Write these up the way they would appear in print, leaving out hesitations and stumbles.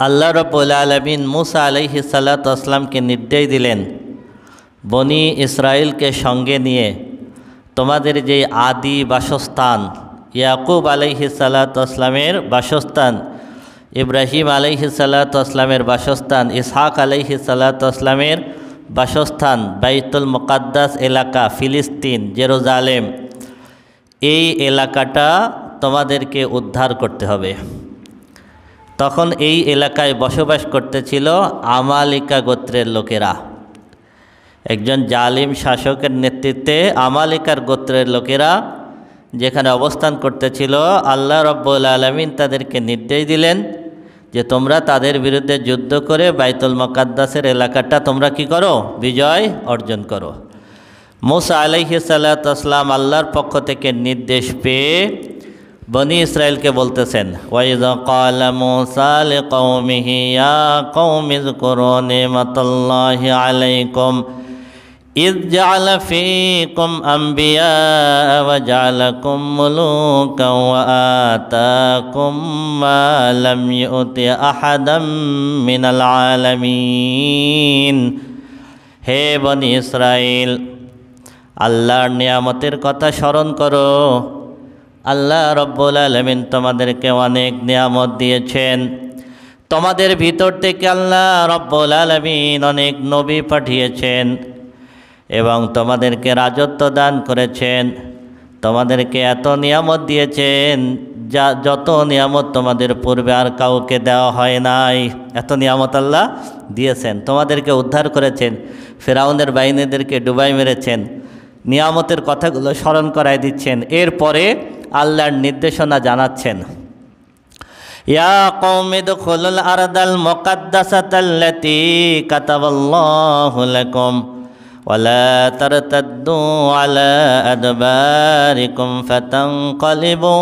আল্লাহ রাব্বুল আলামিন মুসা আলাইহিস সালাতু ওয়াস সালামকে নির্দেশ দিলেন, বনি ইসরাইলকে সঙ্গে নিয়ে তোমাদের যে আদি বাসস্থান, ইয়াকুব আলাইহিস সালাতু ওয়াস সালামের বাসস্থান, ইব্রাহিম আলাইহিস সালাতু ওয়াস সালামের বাসস্থান, ইসহাক আলাইহিস সালাতু ওয়াস সালামের বাসস্থান বাইতুল মুকাদ্দাস এলাকা, ফিলিস্তিন, জেরুজালেম, এই এলাকাটা তোমাদেরকে উদ্ধার করতে হবে। তখন এই এলাকায় বসবাস করতেছিল আমালিকা গোত্রের লোকেরা। একজন জালিম শাসকের নেতৃত্বে আমালিকার গোত্রের লোকেরা যেখানে অবস্থান করতেছিল, আল্লাহ রাব্বুল আলামিন তাদেরকে নির্দেশ দিলেন যে তোমরা তাদের বিরুদ্ধে যুদ্ধ করে বাইতুল মুকাদ্দাসের এলাকাটা তোমরা কি করো? বিজয় অর্জন করো। মুসা আলাইহিস সালাতু ওয়াস সালাম আল্লাহর পক্ষ থেকে নির্দেশ পেয়ে বনি ইসরাইলকে বলতেছেন, ওয়াইযা ক্বালা মুসা লিকওমিহি ইয়া কওমি যকুরু নি'মাতাল্লাহি আলাইকুম ইয জা'আলা ফীকুম আম্বিয়া ওয়া জা'আলাকুম মুলুকান ওয়া আতাকুম মা লাম ইউতি আহাদাম মিনাল আলামিন। হে বনি ইসরাইল, আল্লাহর নিয়ামতের কথা স্মরণ করো। আল্লাহ রাব্বুল আলামিন তোমাদেরকে অনেক নিয়ামত দিয়েছেন। তোমাদের ভিতর থেকে আল্লাহ রাব্বুল আলামিন অনেক নবী পাঠিয়েছেন এবং তোমাদেরকে রাজত্ব দান করেছেন। তোমাদেরকে এত নিয়ামত দিয়েছেন যত নিয়ামত তোমাদের পূর্বে আর কাউকে দেওয়া হয় নাই। এত নিয়ামত আল্লাহ দিয়েছেন, তোমাদেরকে উদ্ধার করেছেন, ফেরাউনের বাহিনীদেরকে ডুবাই মেরেছেন। নিয়ামতের কথাগুলো স্মরণ করায় দিচ্ছেন। এরপরে আল্লাহর নির্দেশনা জানাচ্ছেন, ইয়া কওমি দুখুলুল আরদাল মুকাদ্দাসাতাল্লাতী কাতাবাল্লাহু লাকুম ওয়া লা তারতাদ্দু আলা আদবারিকুম ফাতানকালিবু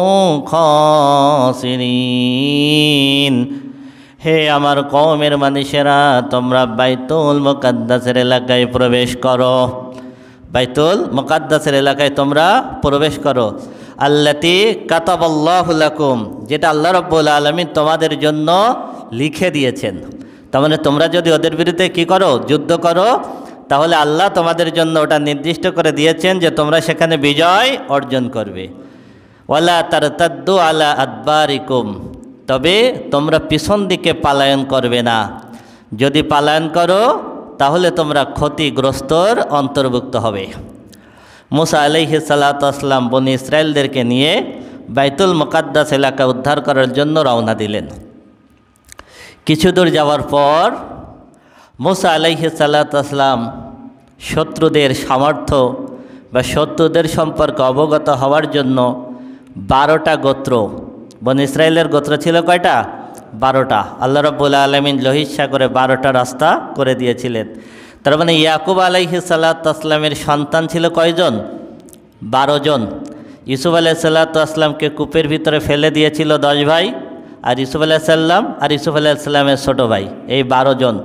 খাসিরিন। হে আমার কওমের মানুষেরা, তোমরা বাইতুল মুকাদ্দাসের এলাকায় প্রবেশ করো। বাইতুল মুকাদ্দাসের এলাকায় তোমরা প্রবেশ করো। আল্লাতী কাতাবাল্লাহু লাকুম, যেটা আল্লাহ রাব্বুল আলামিন তোমাদের জন্য লিখে দিয়েছেন। তার মানে তোমরা যদি ওদের বিরুদ্ধে কি করো? যুদ্ধ করো, তাহলে আল্লাহ তোমাদের জন্য ওটা নির্দিষ্ট করে দিয়েছেন যে তোমরা সেখানে বিজয় অর্জন করবে। ওয়ালা তারতাদ্দু আলা আদবারিকুম, তবে তোমরা পিছন দিকে পলায়ন করবে না। যদি পলায়ন করো তাহলে তোমরা ক্ষতিগ্রস্তর অন্তর্ভুক্ত হবে। মুসা আলাইহিস সালাতু ওয়াস সালাম বনি ইসরাইলদেরকে নিয়ে বাইতুল মুকাদ্দাস এলাকা উদ্ধার করার জন্য রওনা দিলেন। কিছু দূর যাওয়ার পর মুসা আলাইহিস সালাতু ওয়াস সালাম শত্রুদের সামর্থ্য বা শত্রুদের সম্পর্কে অবগত হওয়ার জন্য 12টা গোত্র, বনি ইসরাইলের গোত্র ছিল কয়টা? 12টা। আল্লাহ রাব্বুল আলামিন লোহিত সাগরে 12টা রাস্তা করে দিয়েছিলেন। তার মানে ইয়াকুব আলাইহিস সালাতু ওয়াস সালামের সন্তান ছিল কয়জন? 12 জন। ইউসুফ আলাইহিস সালাতু ওয়াস সালামকে কূপের ভিতরে ফেলে দিয়েছিল 10 ভাই, আর ইউসুফ আলাইহিস সালাম আর ইউসুফ আলাইহিস সালামের ছোটো ভাই, এই 12 জন।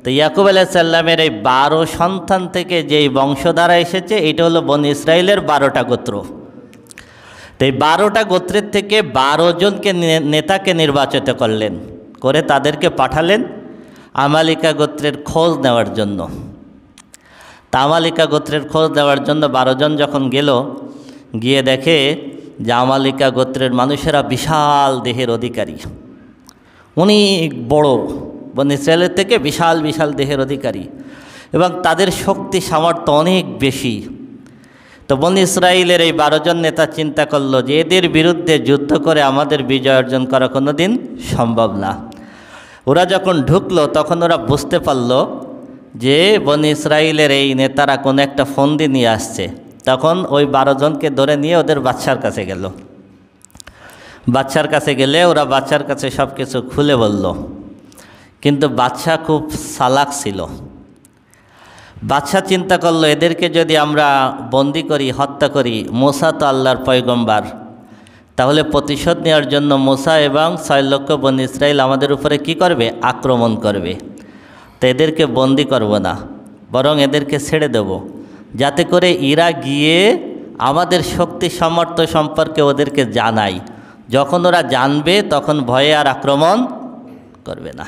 তো ইয়াকুব আলাইহিস সালামের এই 12 সন্তান থেকে যেই বংশধারা এসেছে, এইটা হলো বনি ইসরাইলের 12টা গোত্র। তো এই 12টা গোত্রের থেকে 12 জনকে নেতাকে নির্বাচিত করলেন, করে তাদেরকে পাঠালেন আমালিকা গোত্রের খোঁজ নেওয়ার জন্য। তা আমালিকা গোত্রের খোঁজ নেওয়ার জন্য 12 জন যখন গেল, গিয়ে দেখে যে আমালিকা গোত্রের মানুষেরা বিশাল দেহের অধিকারী, অনেক বড়, বনি ইসরায়েলের থেকে বিশাল বিশাল দেহের অধিকারী, এবং তাদের শক্তি সামর্থ্য অনেক বেশি। তো বনি ইসরায়েলের এই 12 জন নেতা চিন্তা করলো যে এদের বিরুদ্ধে যুদ্ধ করে আমাদের বিজয় অর্জন করা কোনো দিন সম্ভব না। ওরা যখন ঢুকলো তখন ওরা বুঝতে পারল যে বনি ইসরায়েলের এই নেতারা কোনো একটা ফন্দি নিয়ে আসছে। তখন ওই 12 জনকে ধরে নিয়ে ওদের বাদশার কাছে গেল। বাদশার কাছে গেলে ওরা বাদশার কাছে সব কিছু খুলে বলল, কিন্তু বাদশা খুব চালাক ছিল। বাদশা চিন্তা করলো এদেরকে যদি আমরা বন্দি করি, হত্যা করি, মুসা তো আল্লাহর পয়গম্বর, তাহলে প্রতিশোধ নেওয়ার জন্য মুসা এবং 6 লক্ষ বনি ইসরায়েল আমাদের উপরে কি করবে? আক্রমণ করবে। তো এদেরকে বন্দি করব না, বরং এদেরকে ছেড়ে দেব, যাতে করে এরা গিয়ে আমাদের শক্তি সামর্থ্য সম্পর্কে ওদেরকে জানায়। যখন ওরা জানবে তখন ভয়ে আর আক্রমণ করবে না।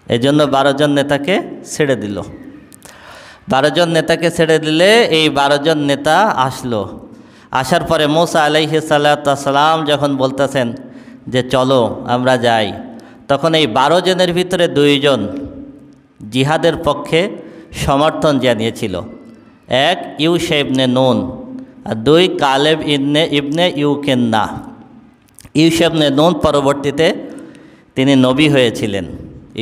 এই জন্য 12 জন নেতাকে ছেড়ে দিল। 12 জন নেতাকে ছেড়ে দিলে এই 12 জন নেতা আসলো। আসার পরে মূসা আলাইহিস সালাম যখন বলতেছেন যে চলো আমরা যাই, তখন এই 12 জনের ভিতরে 2 জন জিহাদের পক্ষে সমর্থন জানিয়েছিল। এক ইউশা ইবনে নুন আর 2 কালেব ইবনে ইউকেন্না। ইউশা ইবনে নুন পরবর্তীতে তিনি নবী হয়েছিলেন,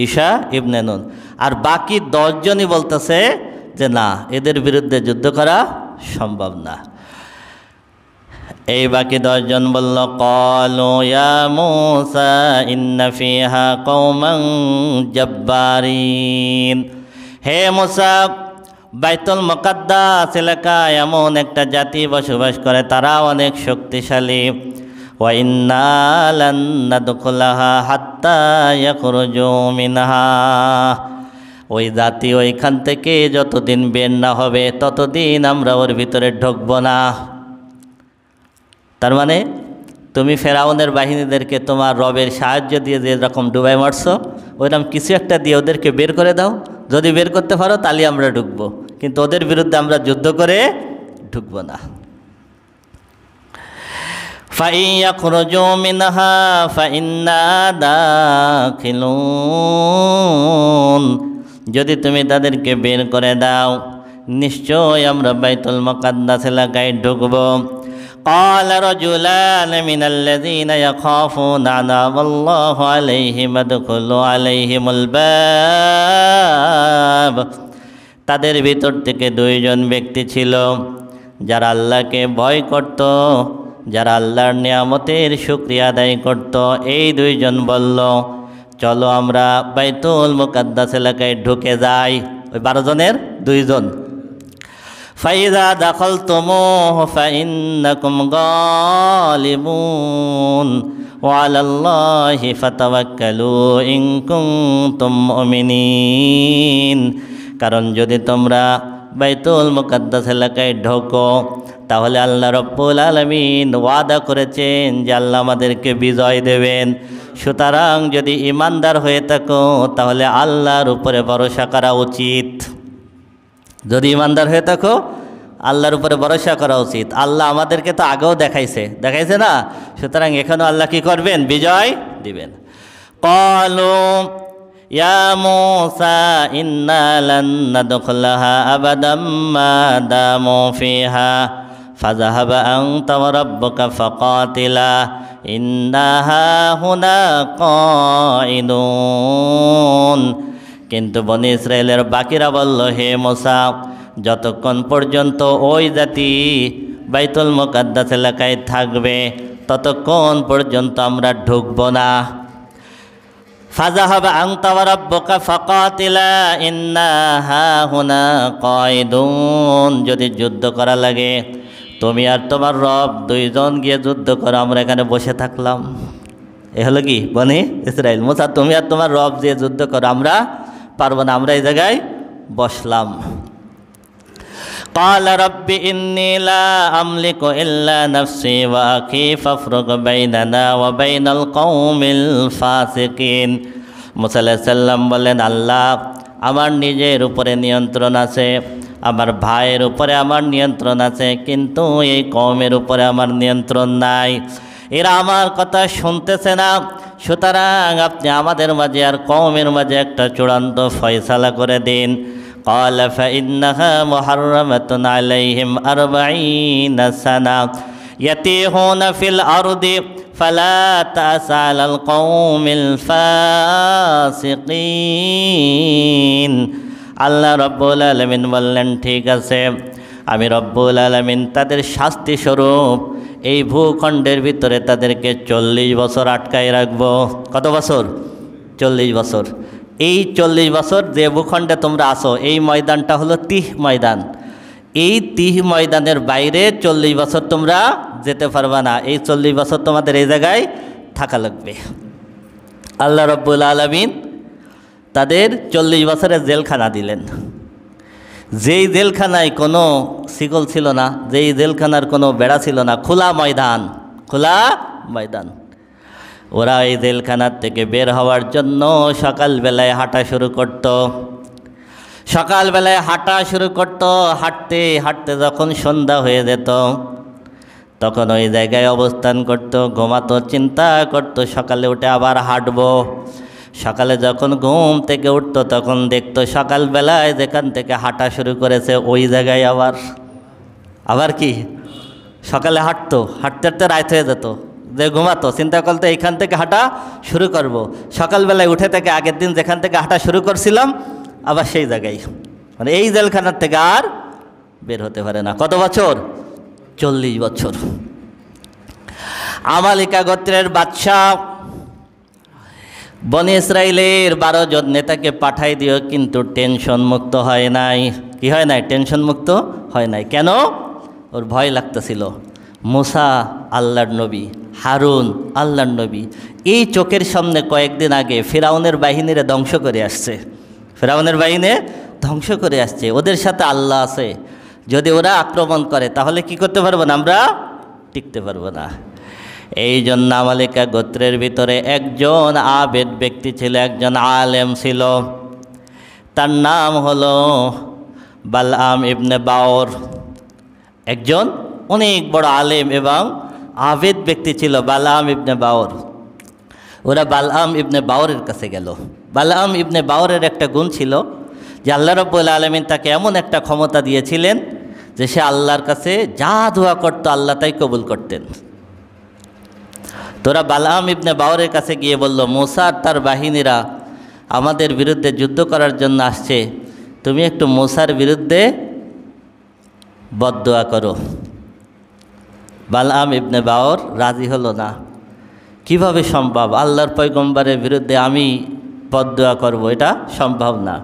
ইউশা ইবনে নুন। আর বাকি 10 জনই বলতেছে যে না, এদের বিরুদ্ধে যুদ্ধ করা সম্ভব না। এই বাকি 10 জন বলল, ক্বালু ইয়া মূসা ইন্না ফিহা কওমান জাব্বারিন। হে মূসা, বাইতুল মুকাদ্দাস এলাকায় এমন একটা জাতি বসবাস করে, তারা অনেক শক্তিশালী। ওয়া ইন্না লান নাদখুলাহা হাত্তা ইয়াখরুজু মিনহা। ওই জাতি ওইখান থেকে যতদিন বের না হবে ততদিন আমরা ওর ভিতরে ঢুকব না। তার মানে তুমি ফেরাউনের বাহিনীদেরকে তোমার রবের সাহায্য দিয়ে যেরকম ডুবাই মারছো, ওইরকম কিছু একটা দিয়ে ওদেরকে বের করে দাও। যদি বের করতে পারো তাহলে আমরা ঢুকবো, কিন্তু ওদের বিরুদ্ধে আমরা যুদ্ধ করে ঢুকব না। ফাইন ইয়াখরুজু মিনহা ফাইন্না দাখিলুন। যদি তুমি তাদেরকে বের করে দাও, নিশ্চয় আমরা বাইতুল মুকাদ্দাস এলাকায় ঢুকব। قال رجلان من الذين يخافون أنعم الله عليهم ادخلوا عليهم الباب। তাদের ভিতর থেকে 2 জন ব্যক্তি ছিল যারা আল্লাহকে ভয় করত, যারা আল্লাহর নিয়ামতের শুকরিয়া আদায় করত। এই 2 জন বলল, চলো আমরা বাইতুল মুকাদ্দাস এলাকায় ঢুকে যাই। ওই 12 জনের 2 জন। ফাইযা দাখালতুমুহু ফাইন্নাকুম গালিবুন ওয়া আলাল্লাহি ফাতাওয়াক্কালু ইন কুনতুম মুমিনিন। কারণ যদি তোমরা বাইতুল মুকাদ্দাস এলাকায় ঢোকো, তাহলে আল্লাহ রাব্বুল আলামিন ওয়াদা করেছেন যে আল্লাহ আমাদেরকে বিজয় দেবেন। সুতরাং যদি ঈমানদার হয়ে থাকো তাহলে আল্লাহর উপরে ভরসা করা উচিত। যদি ঈমানদার হয়ে থাকো আল্লাহর উপরে ভরসা করা উচিত। আল্লাহ আমাদেরকে তো আগেও দেখাইছে না, সুতরাং এখানেও আল্লাহ কি করবেন? বিজয় দিবেন। ক্বালু ইয়া মূসা ইন্না লান নাদখুলাহা আবাদাম মা দামু ফিহা ফাযহাব আনতা ওয়া রাব্বুকা ফাকাতিলা ইন্না হাহুনা কাঈদুন। কিন্তু বনি ইসরায়েলের বাকিরা বলল, হে মূসা, যতক্ষণ পর্যন্ত ওই জাতি বাইতুল মুকাদ্দাস এলাকায় থাকবে ততক্ষণ পর্যন্ত আমরা ঢুকব না। ফাযহাব আনতা ওয়া রাব্বুকা ফাকাতিলা ইন্না হাহুনা কাঈদুন। যদি যুদ্ধ করা লাগে তুমি আর তোমার রব 2 জন গিয়ে যুদ্ধ করো, আমরা এখানে বসে থাকলাম। এ হলো কি বনি ইসরায়েল? মূসা তুমি আর তোমার রব যে যুদ্ধ করো, আমরা পারবো না, আমরা এই জায়গায় বসলাম। قال رب إني لا أملك إلا نفسي وأخي فافرق بيننا وبين القوم الفاسقين। মূসা আলাইহিস সালাম বলেন, আল্লাহ, আমার নিজের উপরে নিয়ন্ত্রণ আছে, আমার ভাইয়ের উপরে আমার নিয়ন্ত্রণ আছে, কিন্তু এই কওমের উপরে আমার নিয়ন্ত্রণ নাই। এরা আমার কথা শুনতেছে না। সুতরাং আপনি আমাদের মাঝে আর কওমের মাঝে একটা চূড়ান্ত ফয়সালা করে দিন। قال فإنها محرمة عليهم 40 سنة يتيهون في الأرض فلا تأس على القوم الفاسقين। আল্লাহ রব্বুল আলামিন বললেন, ঠিক আছে, আমি রব্বুল আলামিন তাদের শাস্তি স্বরূপ এই ভূখণ্ডের ভিতরে তাদেরকে 40 বছর আটকায় রাখবো। কত বছর? 40 বছর। এই 40 বছর যে ভূখণ্ডে তোমরা আসো, এই ময়দানটা হলো তিহ ময়দান। এই তিহ ময়দানের বাইরে 40 বছর তোমরা যেতে পারবা না। এই 40 বছর তোমাদের এই জায়গায় থাকা লাগবে। আল্লাহ রব্বুল আলামিন তাদের 40 বছরের জেলখানা দিলেন। যেই জেলখানায় কোনো শিকল ছিল না, যেই জেলখানার কোনো বেড়া ছিল না, খোলা ময়দান, খোলা ময়দান। ওরা এই জেলখানার থেকে বের হওয়ার জন্য সকালবেলায় হাঁটা শুরু করত। সকালবেলায় হাঁটা শুরু করত, হাঁটতে হাঁটতে যখন সন্ধ্যা হয়ে যেত তখন ওই জায়গায় অবস্থান করত, ঘুমাতো, চিন্তা করত সকালে উঠে আবার হাঁটবো। সকালে যখন ঘুম থেকে উঠতো তখন দেখতো সকালবেলায় যেখান থেকে হাঁটা শুরু করেছে ওই জায়গায় আবার কি সকালে হাঁটতো, হাঁটতে হাঁটতে রাত হয়ে যেত, যে ঘুমাতো, চিন্তা করতো এইখান থেকে হাঁটা শুরু করব। সকালবেলায় উঠে থেকে আগের দিন যেখান থেকে হাঁটা শুরু করছিলাম আবার সেই জায়গায়, মানে এই জেলখানার থেকে আর বের হতে পারে না। কত বছর? 40 বছর। আমালিকা গোত্রের বাদশাহ বনি ইসরাইলের 12 জন নেতাকে পাঠাই দিও, কিন্তু টেনশন মুক্ত হয় নাই। কি হয় নাই? টেনশন মুক্ত হয় নাই। কেন? ওর ভয় লাগতেছিল। মুসা আল্লাহর নবী, হারুন আল্লাহর নবী, এই চোখের সামনে কয়েকদিন আগে ফিরাউনের বাহিনীরে ধ্বংস করে আসছে। ফিরাউনের বাহিনী ধ্বংস করে আসছে, ওদের সাথে আল্লাহ আছে। যদি ওরা আক্রমণ করে তাহলে কি করতে পারবো না? আমরা টিকতে পারবো না। এই জন্য আমালিকা গোত্রের ভিতরে একজন আবেদ ব্যক্তি ছিল, একজন আলেম ছিল, তার নাম হলো বালআম ইবনে বাওর। একজন অনেক বড় আলেম এবং আবেদ ব্যক্তি ছিল বালআম ইবনে বাওর। ওরা বালআম ইবনে বাওরের কাছে গেল। বালআম ইবনে বাওরের একটা গুণ ছিল যে আল্লাহ রাব্বুল আলামিন তাকে এমন একটা ক্ষমতা দিয়েছিলেন যে সে আল্লাহর কাছে যা দোয়া করত আল্লাহ তাই কবুল করতেন। তোরা বালআম ইবনে বাওরের কাছে গিয়ে বলল, মুসা আর তার বাহিনীরা আমাদের বিরুদ্ধে যুদ্ধ করার জন্য আসছে, তুমি একটু মুসার বিরুদ্ধে বদদোয়া করো। বালআম ইবনে বাওর রাজি হলো না। কিভাবে সম্ভব? আল্লাহর পয়গম্বরের বিরুদ্ধে আমি বদদোয়া করব, এটা সম্ভব না।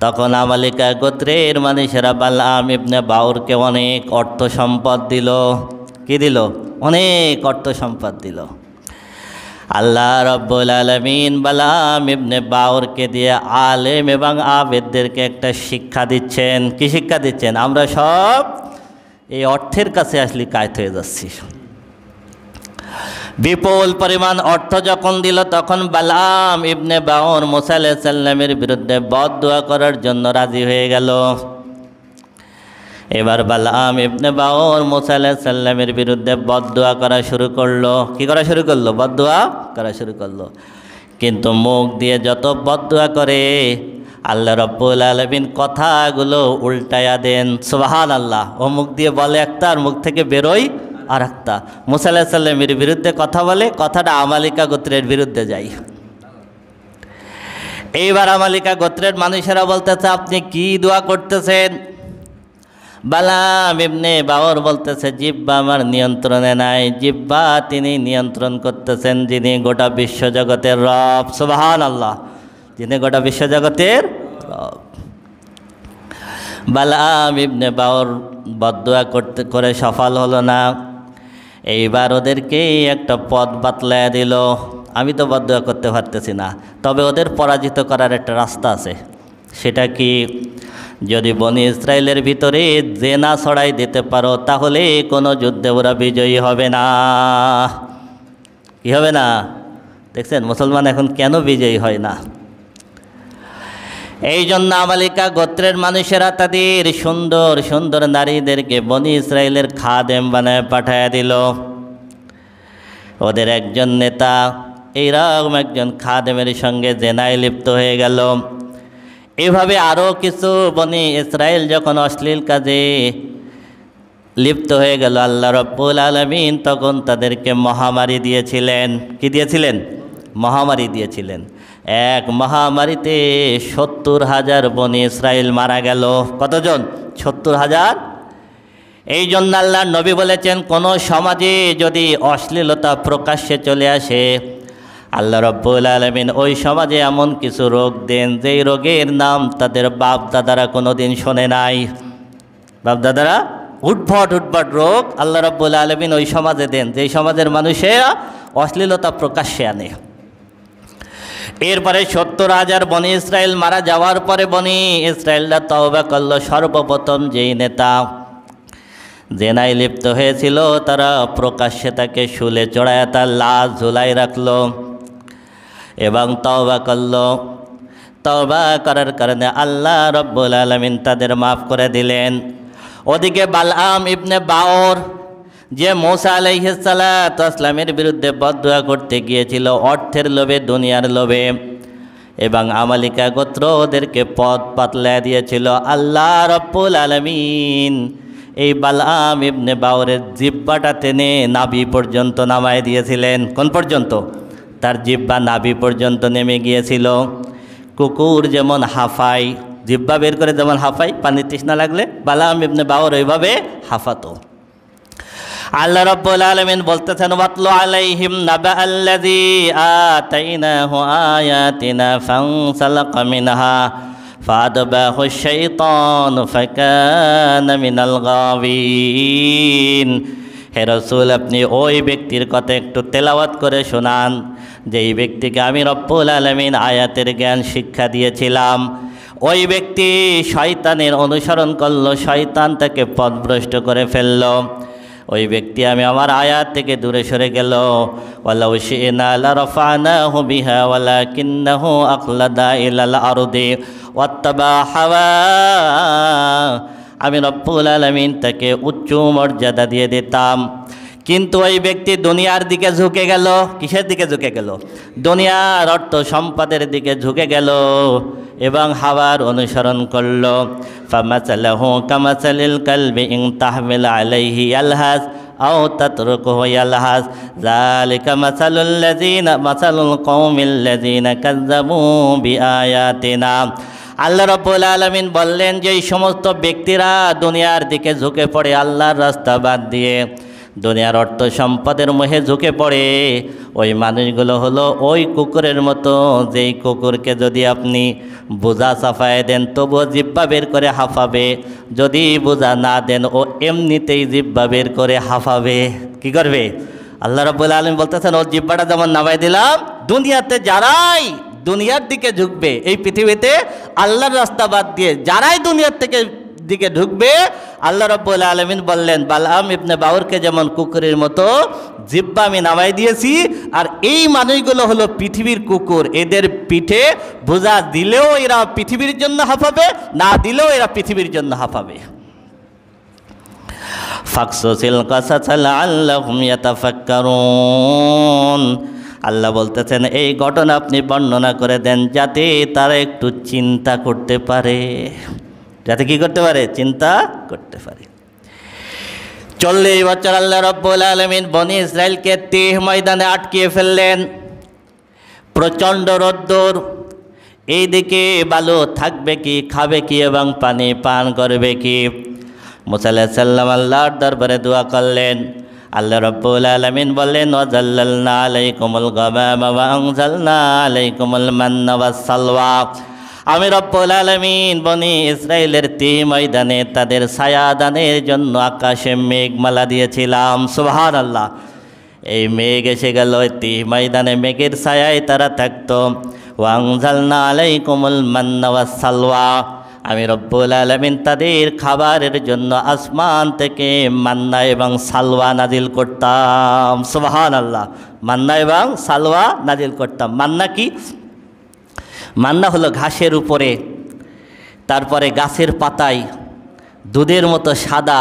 তখন আমালিকা গোত্রের মানুষেরা বালআম ইবনে বাওরকে অনেক অর্থ সম্পদ দিল। কি দিল? অনেক অর্থ সম্পদ দিল। আল্লাহ রাব্বুল আলামিন বালআম ইবনে বাওরকে দিয়ে আলেম এবং আবেদদেরকে একটা শিক্ষা দিচ্ছেন। কি শিক্ষা দিচ্ছেন? আমরা সব এই অর্থের কাছে আসলে কায়েত হয়ে যাচ্ছি। বিপুল পরিমাণ অর্থ যখন দিল তখন বালআম ইবনে বাওর মুসা আলাইহিস সালামের বিরুদ্ধে বদদোয়া করার জন্য রাজি হয়ে গেল। এবার বালআম ইবনে বাওর মুসা আলাইহিস সালামের বিরুদ্ধে বদদোয়া করা শুরু করলো। কি করা শুরু করলো? বদদোয়া করা শুরু করলো। কিন্তু মুখ দিয়ে যত বদদোয়া করে আল্লাহ রাব্বুল আলামিন কথাগুলো উল্টায়া দেন। সুবহানাল্লাহ। ও মুখ দিয়ে বলে একটা আর মুখ থেকে বেরোয় আর একটা। মুসা আলাইহিস সালামের বিরুদ্ধে কথা বলে, কথাটা আমালিকা গোত্রের বিরুদ্ধে যায়। এইবার আমালিকা গোত্রের মানুষেরা বলতেছে, আপনি কি দোয়া করতেছেন? বালআম ইবনে বাওর বলতেছে, জিহ্বা আমার নিয়ন্ত্রণে নাই। জিহ্বা তিনি নিয়ন্ত্রণ করতেছেন যিনি গোটা বিশ্বজগতের রব। সুবহানাল্লাহ। যিনি গোটা বিশ্বজগতের রব। বালআম ইবনে বাওর বদদোয়া করে সফল হলো না। এইবার ওদেরকে একটা পথ বাতলায় দিল। আমি তো বদদোয়া করতে পারতেছি না, তবে ওদের পরাজিত করার একটা রাস্তা আছে। সেটা কি? যদি বনি ইসরায়েলের ভিতরে জেনা ছড়াই দিতে পারো তাহলে কোনো যুদ্ধে ওরা বিজয়ী হবে না। কি হবে না? দেখছেন মুসলমান এখন কেন বিজয়ী হয় না? এই জন্য আমালিকা গোত্রের মানুষেরা তাদের সুন্দর সুন্দর নারীদেরকে বনি ইসরায়েলের খাদেম বানায় পাঠায় দিল। ওদের একজন নেতা এইরকম একজন খাদেমের সঙ্গে জেনায় লিপ্ত হয়ে গেল। এভাবে আরও কিছু বনি ইসরায়েল যখন অশ্লীল কাজে লিপ্ত হয়ে গেল, আল্লাহ রাব্বুল আলামিন তখন তাদেরকে মহামারী দিয়েছিলেন। কি দিয়েছিলেন? মহামারী দিয়েছিলেন। এক মহামারীতে 70,000 বনি ইসরায়েল মারা গেল। কতজন? 70,000। এই জন্য আল্লাহ নবী বলেছেন, কোনো সমাজে যদি অশ্লীলতা প্রকাশ্যে চলে আসে আল্লাহ রাব্বুল আলামিন ওই সমাজে এমন কিছু রোগ দেন যেই রোগের নাম তাদের বাপ দাদারা কোনো দিন শোনে নাই। বাপ দাদারা উদ্ভট উদ্ভট রোগ আল্লাহ রাব্বুল আলামিন ওই সমাজে দেন, যেই সমাজের মানুষেরা অশ্লীলতা প্রকাশ্যে আনে। এরপরে 70,000 বনি ইসরায়েল মারা যাওয়ার পরে বনি ইসরায়েলরা তওবা করল। সর্বপ্রথম যেই নেতা জেনায় লিপ্ত হয়েছিল তারা প্রকাশ্যে তাকে শুলে চড়ায় তার লাশ ঝুলাই রাখল এবং তওবা করল। তওবা করার কারণে আল্লাহ রব্বুল আলামিন তাদের মাফ করে দিলেন। ওদিকে বালআম ইবনে বাওর, যে মূসা আলাইহিস সালাতু ওয়াসসালামের বিরুদ্ধে বদদুয়া করতে গিয়েছিল অর্থের লোভে, দুনিয়ার লোভে, এবং আমালিকা গোত্র ওদেরকে পথ পাতলায় দিয়েছিল, আল্লাহ রব্বুল আলামিন এই বালআম ইবনে বাওরের জিহ্বাটা টেনে নাভি পর্যন্ত নামায় দিয়েছিলেন। কোন পর্যন্ত? তার জিহ্বা নাভি পর্যন্ত নেমে গিয়েছিল। কুকুর যেমন হাঁফায়, জিহ্বা বের করে যেমন হাঁফায় পানির তৃষ্ণা লাগলে, বালআম ইবনে বাওর ওইভাবে হাঁফাতো। আল্লাহ রাব্বুল আলামিন বলতেছেন, ওয়াতলু আলাইহিম নাবা আল্লাযী আতাইনাহু আয়াতিনা ফানসালাকা মিনহা ফাআতবাহু শাইতানু ফাকানা মিনাল গাওয়িন। হে রাসূল, আপনি ওই ব্যক্তির কথা একটু তেলাওয়াত করে শোনান, যেই ব্যক্তিকে আমি রব্বুল আলামিন আয়াতের জ্ঞান শিক্ষা দিয়েছিলাম। ওই ব্যক্তি শয়তানের অনুসরণ করল, শয়তান তাকে পথভ্রষ্ট করে ফেলল। ওই ব্যক্তি আমি আমার আয়াত থেকে দূরে সরে গেল। ওয়ালাউ শি'না লারাফা'নাহু বিহা ওয়ালাকিন্নাহু আখলাদা ইলাল আরদি ওয়াত্তাবা হাওয়া। আমি রব্বুল আলামিন তাকে উচ্চ মর্যাদা দিয়ে দিতাম, কিন্তু ওই ব্যক্তি দুনিয়ার দিকে ঝুঁকে গেল। কিসের দিকে ঝুঁকে গেল? দুনিয়ার অর্থ সম্পদের দিকে ঝুঁকে গেল এবং হাওয়ার অনুসরণ করল। ফামাসালাহু কামাসালিল কালবি ইন তাহমিল আলাইহি ইয়ালহাস আও তাতরুকুহু ইয়ালহাস যালিকা মাসালুল কওমিল লাযিনা কাযযাবু বিআয়াতিনা। আল্লাহ রাব্বুল আলামিন বললেন যে এই সমস্ত ব্যক্তিরা দুনিয়ার দিকে ঝুঁকে পড়ে, আল্লাহর রাস্তা বাদ দিয়ে দুনিয়ার অর্থ সম্পদের মোহে ঝুঁকে পড়ে, ওই মানুষগুলো হলো ওই কুকুরের মতো, যেই কুকুরকে যদি আপনি বোঝা চাপায় দেন তবুও জিহ্বা বের করে হাঁফাবে, যদি বোঝা না দেন ও এমনিতেই জিহ্বা বের করে হাঁফাবে। কি করবে? আল্লাহ রাব্বুল আলামিন বলতেছেন, ও জিহ্বাটা যেমন নামাই দিলাম, দুনিয়াতে যারাই দুনিয়ার দিকে ঝুঁকবে, এই পৃথিবীতে আল্লাহর রাস্তা বাদ দিয়ে যারাই দুনিয়ার দিকে ঢুকবে, আল্লাহ রাব্বুল আলামিন বললেন বালআম ইবনে বাওরকে যেমন কুকুরের মতো জিহ্বা আমি নামাই দিয়েছি, আর এই মানুষগুলো হলো পৃথিবীর কুকুর। এদের পিঠে বোঝা দিলেও এরা পৃথিবীর জন্য হাঁফাবে, না দিলেও এরা পৃথিবীর জন্য হাঁফাবে। ফাকসুসিল কাসাস লাআল্লাহুম ইয়াতাফাক্কারুন। আল্লাহ বলতেছেন এই ঘটনা আপনি বর্ণনা করে দেন যাতে তারা একটু চিন্তা করতে পারে। যাতে কি করতে পারে? চিন্তা করতে পারে। 40 বছর আল্লাহ রাব্বুল আলামিন বনি ইসরাইলকে তিহ ময়দানে আটকিয়ে ফেললেন। প্রচণ্ড রোদ্দুর, এইদিকে বালু থাকবে কি, খাবে কি এবং পানি পান করবে কি? মুসা আলাইহিস সালাম আল্লাহর দরবারে দোয়া করলেন। আল্লাহ রাব্বুল আলামিন বললেন, ওয়াজাল্লালনা আলাইকুমুল গামামা ওয়া আনজালনা আলাইকুমুল মান্না ওয়াস সালওয়া। আমি রব্বুল আলামিন বনি ইসরাইলের তিহ ময়দানে তাদের ছায়া দানের জন্য আকাশে মেঘমালা দিয়েছিলাম। সুবহানাল্লাহ। এই মেঘ এসে গেল তিহ ময়দানে, মেঘের ছায়ায় তারা থাকত। ওয়া আনজালনা আলাইকুমুল মান্না ওয়াস সালওয়া। আমি রব্বুল আলামিন তাদের খাবারের জন্য আসমান থেকে মান্না এবং সালওয়া নাজিল করতাম। সুবহানাল্লাহ। মান্না এবং সালওয়া নাজিল করতাম। মান্না কি? মান্না হলো ঘাসের উপরে, তারপরে গাছের পাতায় দুধের মতো সাদা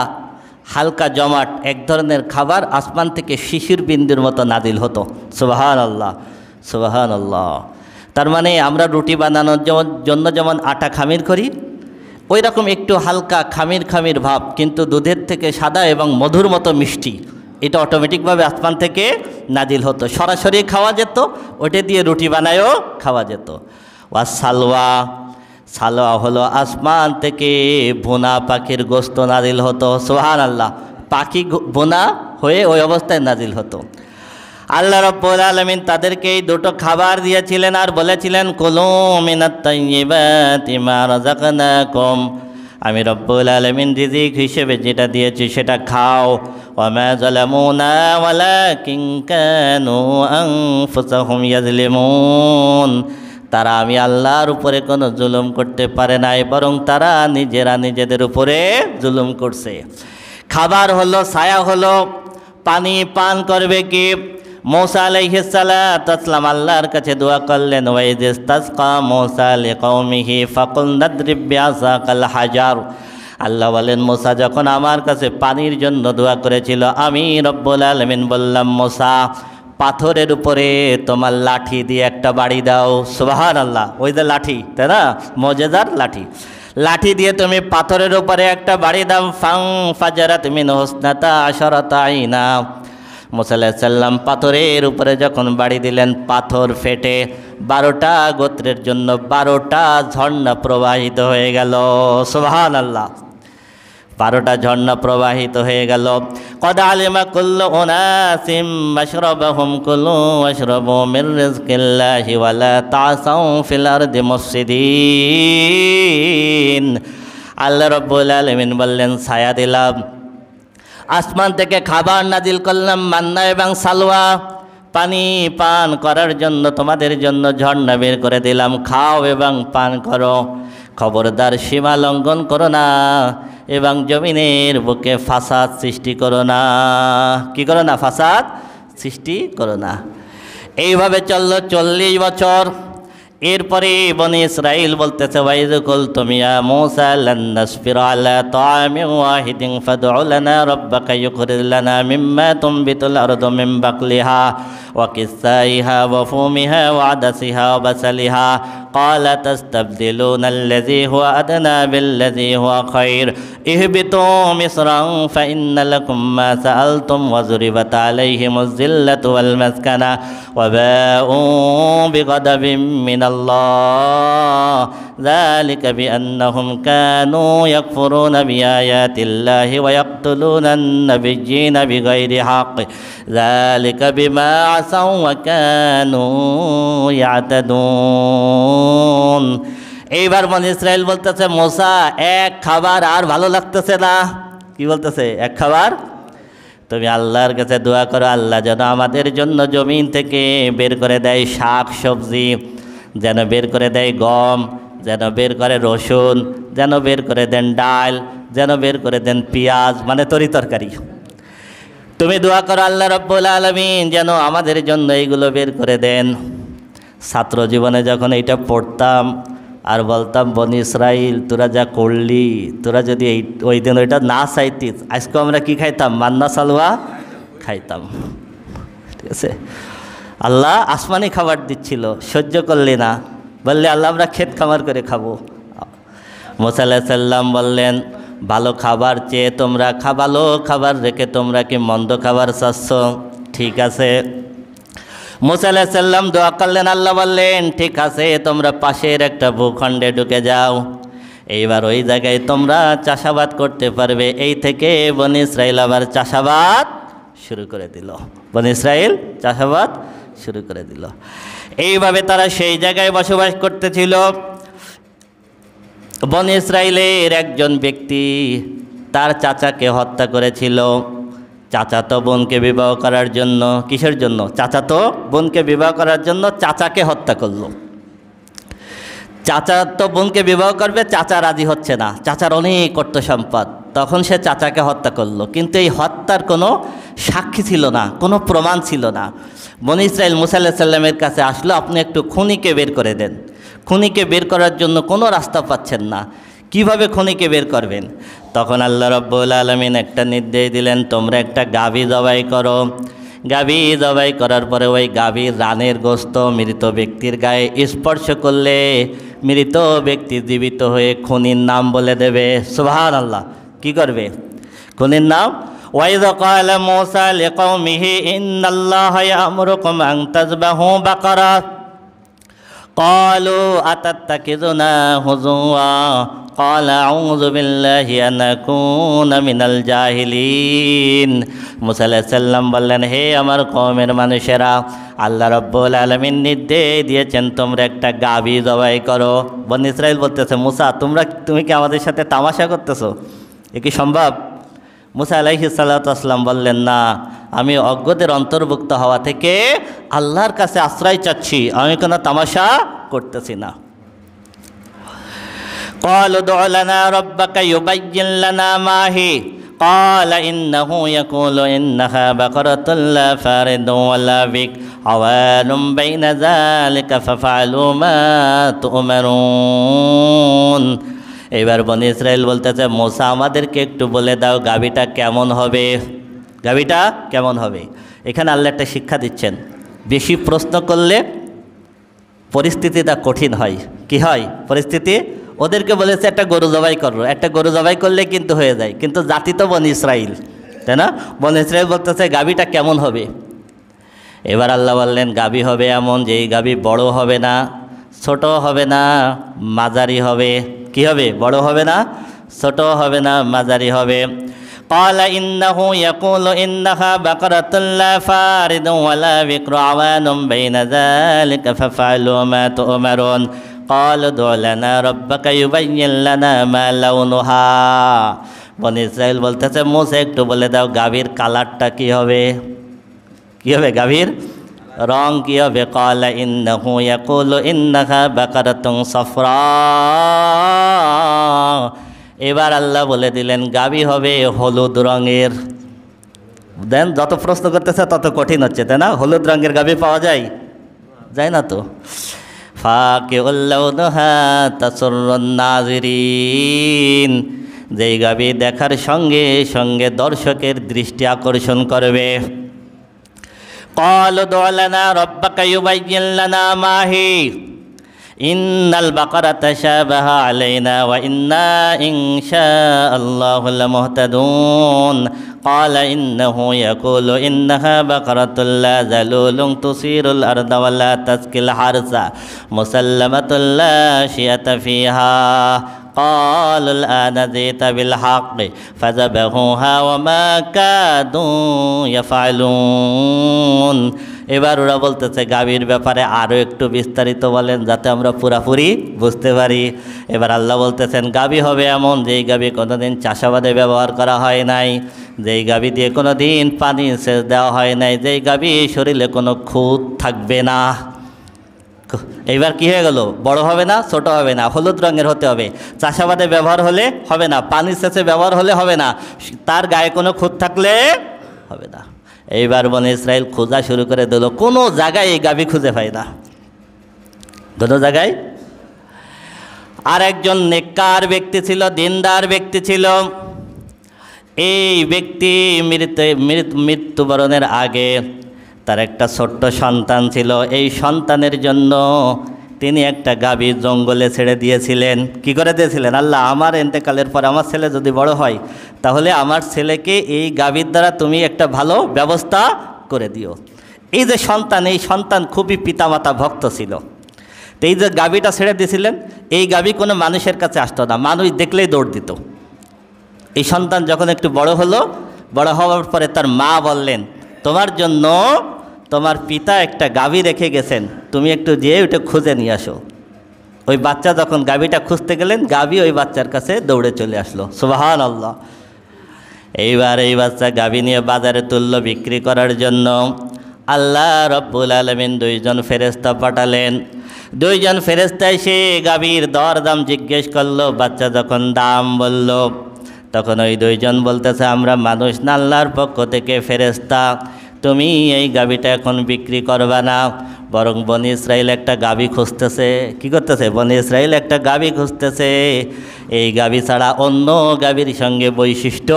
হালকা জমাট এক ধরনের খাবার আসমান থেকে শিশির বিন্দুর মতো নাজিল হতো। সুবহানাল্লাহ, সুবহানাল্লাহ। তার মানে আমরা রুটি বানানোর জন্য যেমন আটা খামির করি, ওই রকম একটু হালকা খামির খামির ভাব, কিন্তু দুধের থেকে সাদা এবং মধুর মতো মিষ্টি, এটা অটোমেটিকভাবে আসমান থেকে নাজিল হতো। সরাসরি খাওয়া যেত, ওটা দিয়ে রুটি বানায়ও খাওয়া যেত। ওয়া সালওয়া, সালওয়া হলো আসমান থেকে ভুনা পাখির গোস্ত নাজিল হতো। সুবহানাল্লাহ। পাখি ভুনা হয়ে ওই অবস্থায় নাজিল হতো। আল্লাহ রাব্বুল আলামিন তাদেরকে এই দুটো খাবার দিয়েছিলেন আর বলেছিলেন, কুলু মিনাত তাইয়্যিবাতি মা রাযাকনাকুম। আমি রব্বুল আলামিন রিজিক হিসেবে যেটা দিয়েছি সেটা খাও। ওয়া মা যালামুনা ওয়ালাকিন কানু আনফুসাহুম ইয়াজলিমুন। তারা আমি আল্লাহর উপরে কোনো জুলুম করতে পারে নাই, বরং তারা নিজেরা নিজেদের উপরে জুলুম করছে। খাবার হলো, ছায়া হলো, পানি পান করবে কি? মূসা আলাইহিস সালাতু ওয়াস সালাম আল্লাহর কাছে দোয়া করলেন, ওয়াইয ইসতাসকা মূসা লিকওমিহি ফাকুল নাদরিব বিআসাকাল হাজার। আল্লাহ বলেন, মূসা যখন আমার কাছে পানির জন্য দোয়া করেছিল, আমি রব্বুল আলামিন বললাম, মূসা পাথরের উপরে তোমার লাঠি দিয়ে একটা বাড়ি দাও। সুবহানাল্লাহ, ওই যে লাঠি, তাই না, মুজিজার লাঠি, লাঠি দিয়ে তুমি পাথরের উপরে একটা বাড়ি দাও। ফাং ফাজারাত মিনহু ইসনাতা আশারাতা আইনা। মূসা আলাইহিস সালাম পাথরের উপরে যখন বাড়ি দিলেন, পাথর ফেটে 12টা গোত্রের জন্য 12টা ঝর্ণা প্রবাহিত হয়ে গেল। সুবহানাল্লাহ, 12টা ঝর্ণা প্রবাহিত হয়ে গেল। কদ আলিমা কুল্লু উনাসিম মাশরাবাহুম কুলু ওয়াশরাবু মির রিজকিল্লাহি ওয়ালা তাসাউ ফিল আরদি মুফসিদিন। আল্লাহ রাব্বুল আলামিন বললেন, ছায়া দিলাম, আসমান থেকে খাবার নাজিল করলাম, মান্না এবং সালওয়া, পানি পান করার জন্য তোমাদের জন্য ঝর্ণা বের করে দিলাম, খাও এবং পান করো। খবরদার সীমা লঙ্ঘন করো না এবং জমিনের বুকে ফাসাদ সৃষ্টি করো না। কি করো না? ফাসাদ সৃষ্টি করো না। এইভাবে চলল 40 বছর। এরপরে বনি ইসরাইল বলতেছে, ওয়াইয কুলতুম ইয়া মূসা লান নাসবিরা আলা তাআমিন ওয়াহিদিন ফাদউ লানা রাব্বাকা ইউখরিজ লানা মিম্মা তুনবিতুল আরদু মিন বাকলিহা ওয়া কিসাইহা ওয়া ফুমিহা ওয়া আদাসিহা ওয়া বাসালিহা ক্বালা তাস্তাবদিলুনা আল্লাযী হুয়া আদনা বিল্লাযী হুয়া খায়র ইহবিতু মিসরান ফাইন্না লাকুম মা সাআলতুম ওয়া যুরিবাত আলাইহিমুয যিল্লাতু ওয়াল মাসকানা ওয়া বাউ বিগাদাবিন মিন আল্লাহ যালিকা বিআন্নাহুম কানু ইয়াকফুরুনা বিআয়াতিল্লাহি ওয়া ইয়াকতুলুনা আন-নাবিয়্যিনা বিগাইরি হক যালিকা বিমা আসাউ ওয়া কানু ইয়াতাদুন। এইবার বনি ইসরাইল বলতেছে, মূসা এক খাবার আর ভালো লাগতেছে না। কি বলতেছে? এক খাবার। তুমি আল্লাহর কাছে দোয়া করো, আল্লাহ যেন আমাদের জন্য জমিন থেকে বের করে দেয় শাক সবজি, যেন বের করে দেয় গম, যেন বের করে রসুন, যেন বের করে দেন ডাল, যেন বের করে দেন পেঁয়াজ, মানে তরি তরকারি। তুমি দোয়া করো আল্লাহ রাব্বুল আলামিন যেন আমাদের জন্য এইগুলো বের করে দেন। ছাত্র জীবনে যখন এইটা পড়তাম আর বলতাম, বনি ইসরাইল তোরা যা করলি, তোরা যদি ওই দিন ওইটা না চাইতিস, আজকে আমরা কি খাইতাম? মান্না সালওয়া খাইতাম। ঠিক আছে, আল্লাহ আসমানি খাবার দিচ্ছিল, সহ্য করলি না, বললে আল্লাহ আমরা ক্ষেত খামার করে খাবো। মূসা আলাইহিস সালাম বললেন, ভালো খাবার চেয়ে তোমরা ভালো খাবার রেখে তোমরা কি মন্দ খাবার চাচ্ছ? ঠিক আছে। মূসা আলাইহিস সালাম দোয়া করলেন, আল্লাহ বললেন, ঠিক আছে, তোমরা পাশের একটা ভূখণ্ডে ঢুকে যাও, এইবার ওই জায়গায় তোমরা চাষাবাদ করতে পারবে। এই থেকে বনি ইসরাইল আবার চাষাবাদ শুরু করে দিল। বনি ইসরাইল চাষাবাদ শুরু করে দিল। এইভাবে তারা সেই জায়গায় বসবাস করতেছিল। বনি ইসরাইলের একজন ব্যক্তি তার চাচাকে হত্যা করেছিল, চাচাতো বোনকে বিবাহ করার জন্য। কিসের জন্য? চাচাতো বোনকে বিবাহ করার জন্য চাচাকে হত্যা করলো। চাচাতো বোনকে বিবাহ করবে, চাচা রাজি হচ্ছে না, চাচার অনেক অর্থ সম্পদ, তখন সে চাচাকে হত্যা করলো। কিন্তু এই হত্যার কোনো সাক্ষী ছিল না, কোনো প্রমাণ ছিল না। বনি ইসরাইল মূসা আলাইহিস সালামের কাছে আসলো, আপনি একটু খুনিকে বের করে দেন। খুনিকে বের করার জন্য কোনো রাস্তা পাচ্ছেন না, কিভাবে খুনিকে বের করবেন? তখন আল্লাহ রাব্বুল আলামিন একটা নির্দেশ দিলেন, তোমরা একটা গাভী জবাই করো। গাভী জবাই করার পরে ওই গাভীর রানের গোশত মৃত ব্যক্তির গায়ে স্পর্শ করলে মৃত ব্যক্তি জীবিত হয়ে খুনির নাম বলে দেবে। সুবহানাল্লাহ। কি করবে? খুনির নাম। ওয়াইয ক্বালা মূসা লিকওমিহি ইন্নাল্লাহা ইয়া'মুরুকুম আন তাযবাহু বাকারা ক্বালু আতাত্তাকিযুনা হুজুওয়া ক্বালা আউযু বিল্লাহি আন আকুনা মিনাল জাহিলিন। মূসা আলাইহিস সালাম বললেন, হে আমার কওমের মানুষেরা, আল্লাহ রাব্বুল আলামিন নির্দেশ দিয়েছেন তোমরা একটা গাভী জবাই করো। বনি ইসরাইল বলতেছে, মূসা তুমি কি আমাদের সাথে তামাশা করতেছো? এ কি সম্ভব? মূসা আলাইহিস সালাতু ওয়াস সালাম বললেন, না, আমি অজ্ঞদের অন্তর্ভুক্ত হওয়া থেকে আল্লাহর কাছে আশ্রয় চাচ্ছি, আমি কোনো তামাশা করতেছি না। ক্বালু উদউ লানা রাব্বাকা ইউবায়্যিন লানা মা হি قال إنه يقول إنها بقرة لا فارض ولا بك عوان بين ذلك ففعلوا ما تؤمرون। এবার বনি ইসরাইল বলতেছে, মুসা আমাদেরকে একটু বলে দাও গাভীটা কেমন হবে, গাভীটা কেমন হবে। এখানে আল্লাহ একটা শিক্ষা দিচ্ছেন, বেশি প্রশ্ন করলে পরিস্থিতিটা কঠিন হয়। কি হয় পরিস্থিতি? ওদেরকে বলেছে একটা গরু জবাই করো, একটা গরু জবাই করলে কিন্তু হয়ে যায়, কিন্তু জাতি তো বনি ইসরাইল, তাই না? বনি ইসরাইল বলতেছে গাভীটা কেমন হবে। এবার আল্লাহ বললেন গাভী হবে এমন যে এই গাভী বড় হবে না, ছোট হবে না, মাঝারি হবে। কি হবে? বড় হবে না, ছোট হবে না, মাঝারি হবে। قال إنه يقول إنها بقرة لا فارض ولا بكر عوان بين ذلك ففعلوا ما تؤمرون قالوا ادع لنا ربك يبين لنا ما لونها। বনি ইসরাইল বলতেছে মুসা একটু বলে দাও গাভীর কালারটা কি হবে, কি হবে গাভীর রং কি হবে। قال إنه يقول إنها بقرة صفراء। এবার আল্লাহ বলে দিলেন গাভী হবে হলুদ রঙের। দেন যত প্রশ্ন করতেছে তত কঠিন হচ্ছে, তাই না? হলুদ রঙের গাভী পাওয়া যায়? যায় না তো। ফাকিউল লাউনহা তাসুররুন নাযিরিন, যেই গাভী দেখার সঙ্গে সঙ্গে দর্শকের দৃষ্টি আকর্ষণ করবে। ক্বালু উদউ লানা রাব্বাকা ইউবাইয়্যিন লানা মা হি ইন্নাল বাকারাতা শাবাহা আলাইনা ওয়া ইন্না ইনশাআল্লাহু লামুহতাদুন। قال إنه يقول إنها بقرة لا ذلول تثير الأرض ولا تسقي الحرث مسلمة لا شية فيها قالوا الآن جئت بالحق فذبحوها وما كادوا يفعلون। এবার ওরা বলতেছে গাভীর ব্যাপারে আরও একটু বিস্তারিত বলেন যাতে আমরা পুরাপুরি বুঝতে পারি। এবার আল্লাহ বলতেছেন গাভী হবে এমন যেই গাভী কোনোদিন চাষাবাদে ব্যবহার করা হয় নাই, যেই গাভী দিয়ে কোনো দিন পানি সেচ দেওয়া হয় নাই, যেই গাভী শরীরে কোনো খুঁত থাকবে না। এইবার কি হয়ে গেল? বড় হবে না, ছোট হবে না, হলুদ রঙের হতে হবে, চাষাবাদে ব্যবহার হলে হবে না, পানি সেচে ব্যবহার হলে হবে না, তার গায়ে কোনো খুঁত থাকলে হবে না। এইবার বনি ইসরাইল খোঁজা শুরু করে দিল, কোনো জায়গায় এই গাভী খুঁজে পায় না, কোনো জায়গায়। আর একজন নেককার ব্যক্তি ছিল, দিনদার ব্যক্তি ছিল। এই ব্যক্তি মৃত্যুবরণের আগে তার একটা ছোট্ট সন্তান ছিল। এই সন্তানের জন্য তিনি একটা গাভী জঙ্গলে ছেড়ে দিয়েছিলেন। কি করে দিয়েছিলেন? আল্লাহ আমার ইন্তেকালের পর আমার ছেলে যদি বড় হয় তাহলে আমার ছেলেকে এই গাভীর দ্বারা তুমি একটা ভালো ব্যবস্থা করে দিও। এই যে সন্তান, এই সন্তান খুবই পিতামাতা ভক্ত ছিল। তো এই যে গাভীটা ছেড়ে দিয়েছিলেন, এই গাভী কোনো মানুষের কাছে আসতো না, মানুষ দেখলেই দৌড় দিত। এই সন্তান যখন একটু বড় হলো, বড় হওয়ার পরে তার মা বললেন তোমার জন্য তোমার পিতা একটা গাভী রেখে গেছেন, তুমি একটু যেয়ে ওটা খুঁজে নিয়ে আসো। ওই বাচ্চা যখন গাভীটা খুঁজতে গেলেন, গাভী ওই বাচ্চার কাছে দৌড়ে চলে আসলো। সুবহানাল্লাহ। এইবার এই বাচ্চা গাভী নিয়ে বাজারে তুলল বিক্রি করার জন্য। আল্লাহ রব্বুল আলামিন দুইজন ফেরেশতা পাঠালেন। দুইজন ফেরেশতা এসে গাভীর দরদাম জিজ্ঞেস করলো। বাচ্চা যখন দাম বলল তখন ওই দুইজন বলতেছে আমরা মানুষ না, আল্লাহর পক্ষ থেকে ফেরেশতা, তুমি এই গাভীটা এখন বিক্রি করবা না, বরং বনি ইসরাইল একটা গাভী খুঁজতেছে। কি করতেছে? বনি ইসরাইল একটা গাভী খুঁজতেছে। এই গাভী ছাড়া অন্য গাভীর সঙ্গে বৈশিষ্ট্য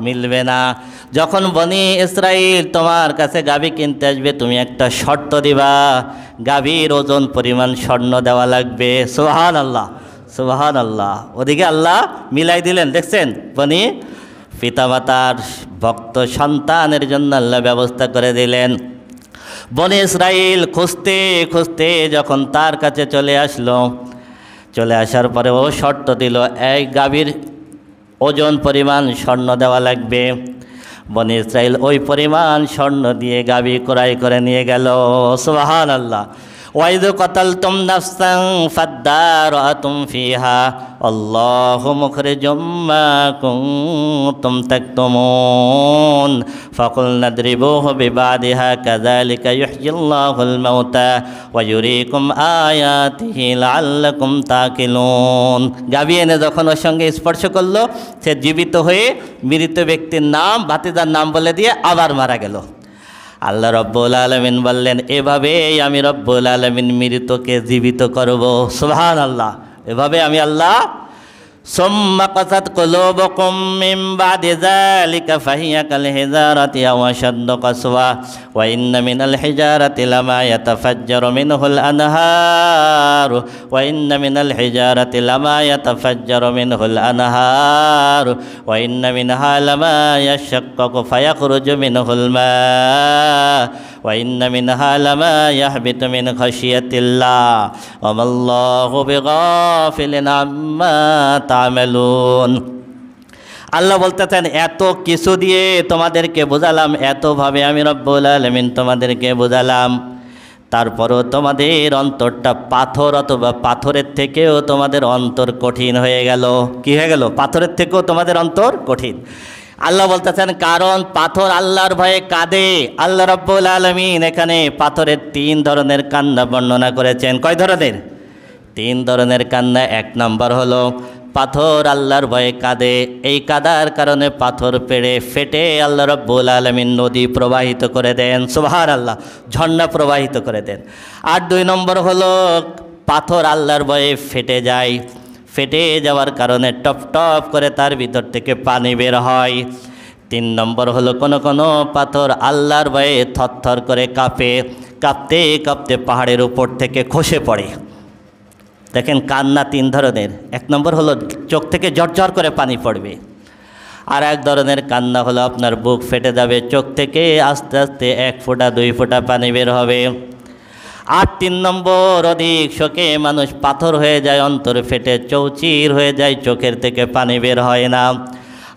মিলবে না। যখন বনি ইসরাইল তোমার কাছে গাভী কিনতে আসবে, তুমি একটা শর্ত দিবা, গাভীর ওজন পরিমাণ স্বর্ণ দেওয়া লাগবে। সুবহানাল্লাহ, সুবহানাল্লাহ। ওদিকে আল্লাহ মিলাই দিলেন, দেখছেন? বনি পিতামাতার ভক্ত সন্তানের জন্য আল্লাহ ব্যবস্থা করে দিলেন। বনি ইসরাইল খুঁজতে খুঁজতে যখন তার কাছে চলে আসলো, চলে আসার পরে ও শর্ত দিল এই গাভীর ওজন পরিমাণ স্বর্ণ দেওয়া লাগবে। বনি ইসরাইল ওই পরিমাণ স্বর্ণ দিয়ে গাভী ক্রয় করে নিয়ে গেল। সুবহানাল্লাহ। ওয়াইদ কাতালতুম নাফসান ফাদ্দারাতুম ফিহা আল্লাহু মুখরিজুম মা কুনতুম তাকতুমুন ফাকুলনা দ্রিবুহু বিবাদিহা কাযালিকা ইউহয়িল্লাহুল মাউতা ওয়া ইউরিকুম আয়াতিহি লাআল্লাকুম তাকিলুন। গাভী এনে যখন ওর সঙ্গে স্পর্শ করলো, সে জীবিত হয়ে মৃত ব্যক্তির নাম, ভাতিজার নাম বলে দিয়ে আবার মারা গেল। আল্লাহ রব্বুল আলামিন বললেন, এভাবেই আমি রব্বুল আলামিন মৃতকে জীবিত করব। সুবহানাল্লাহ, এভাবে আমি আল্লাহ। সুম্মা কাসাত কুলুবুকুম মিন বাদি যালিকা ফাহিয়া কাল হিজারাতি আও আশাদ্দু কাসওয়া ওয়া ইন্না মিনাল হিজারাতি লামা ইয়াতাফাজ্জারু মিনহুল আনহারু ওয়া ইন্না মিনাল হিজারাতি লামা ইয়াতাফাজ্জারু মিনহুল আনহারু ওয়া ইন্না মিনহা লামা ইয়াশাক্কাকু ফায়াখরুজু মিনহুল মা ওয়া ইন্না মিনহা লামা ইয়াহবিতু মিন খাশিয়াতিল্লাহ ওয়া মাল্লাহু বিগাফিলিন আম্মা তা'মালুন। আল্লাহ বলতেছেন, এত কিছু দিয়ে তোমাদেরকে বোঝালাম, এতভাবে আমি রব্বুল আলামিন তোমাদেরকে বোঝালাম, তারপরও তোমাদের অন্তরটা পাথর অথবা পাথরের থেকেও তোমাদের অন্তর কঠিন হয়ে গেল। কি হয়ে গেল? পাথরের থেকেও তোমাদের অন্তর কঠিন। আল্লাহ বলতেছেন, কারণ পাথর আল্লাহর ভয়ে কাঁদে। আল্লাহ রব্বুল আলামিন এখানে পাথরের 3 ধরনের কান্না বর্ণনা করেছেন। কয় ধরনের? 3 ধরনের কান্না। 1 নম্বর হলো পাথর আল্লাহর ভয়ে কাঁদে, এই কাদার কারণে পাথর পেড়ে ফেটে আল্লাহ রব্বুল আলামিন নদী প্রবাহিত করে দেন। সুবহানাল্লাহ, ঝর্ণা প্রবাহিত করে দেন। আর 2 নম্বর হলো পাথর আল্লাহর ভয়ে ফেটে যায়, ফেটে যাওয়ার কারণে টপ টপ করে তার ভিতর থেকে পানি বের হয়। 3 নম্বর হলো কোনো কোনো পাথর আল্লাহর ভয়ে থরথর করে কাঁপে, কাঁপতে কাঁপতে পাহাড়ের উপর থেকে খসে পড়ে। দেখেন, কান্না 3 ধরনের। 1 নম্বর হলো চোখ থেকে ঝরঝর করে পানি পড়বে। আর 1 ধরনের কান্না হলো আপনার বুক ফেটে যাবে, চোখ থেকে আস্তে আস্তে 1 ফোঁটা 2 ফোঁটা পানি বের হবে। আর 3 নম্বর, অধিক শোকে মানুষ পাথর হয়ে যায়, অন্তর ফেটে চৌচির হয়ে যায়, চোখের থেকে পানি বের হয় না।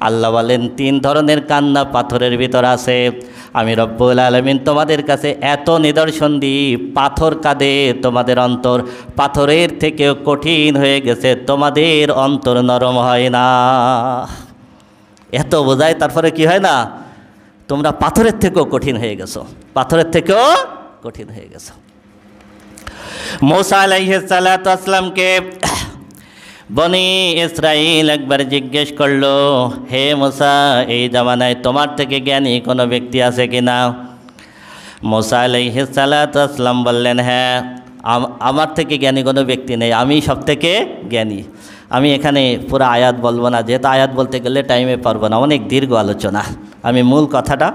আল্লাহ বলেন, 3 ধরনের কান্না পাথরের ভিতর আছে। আমি রব্বুল আলামিন তোমাদের কাছে এত নিদর্শন দিই, পাথর কাঁদে, তোমাদের অন্তর পাথরের থেকেও কঠিন হয়ে গেছে, তোমাদের অন্তর নরম হয় না। এত বোঝায়, তারপরে কি হয় না? তোমরা পাথরের থেকেও কঠিন হয়ে গেছো, পাথরের থেকেও কঠিন হয়ে গেছো। মূসা আলাইহিস সালাতু ওয়াসসালামকে বনি ইসরাইল একবার জিজ্ঞেস করলো, হে মূসা, এই জামানায় তোমার থেকে জ্ঞানী কোনো ব্যক্তি আছে কিনা? মূসা আলাইহিস সালাতু ওয়াসসালাম বললেন, হ্যাঁ, আমার থেকে জ্ঞানী কোনো ব্যক্তি নেই, আমি সব থেকে জ্ঞানী। আমি এখানে পুরো আয়াত বলবো না, যেহেতু আয়াত বলতে গেলে টাইমে পারবো না, অনেক দীর্ঘ আলোচনা। আমি মূল কথাটা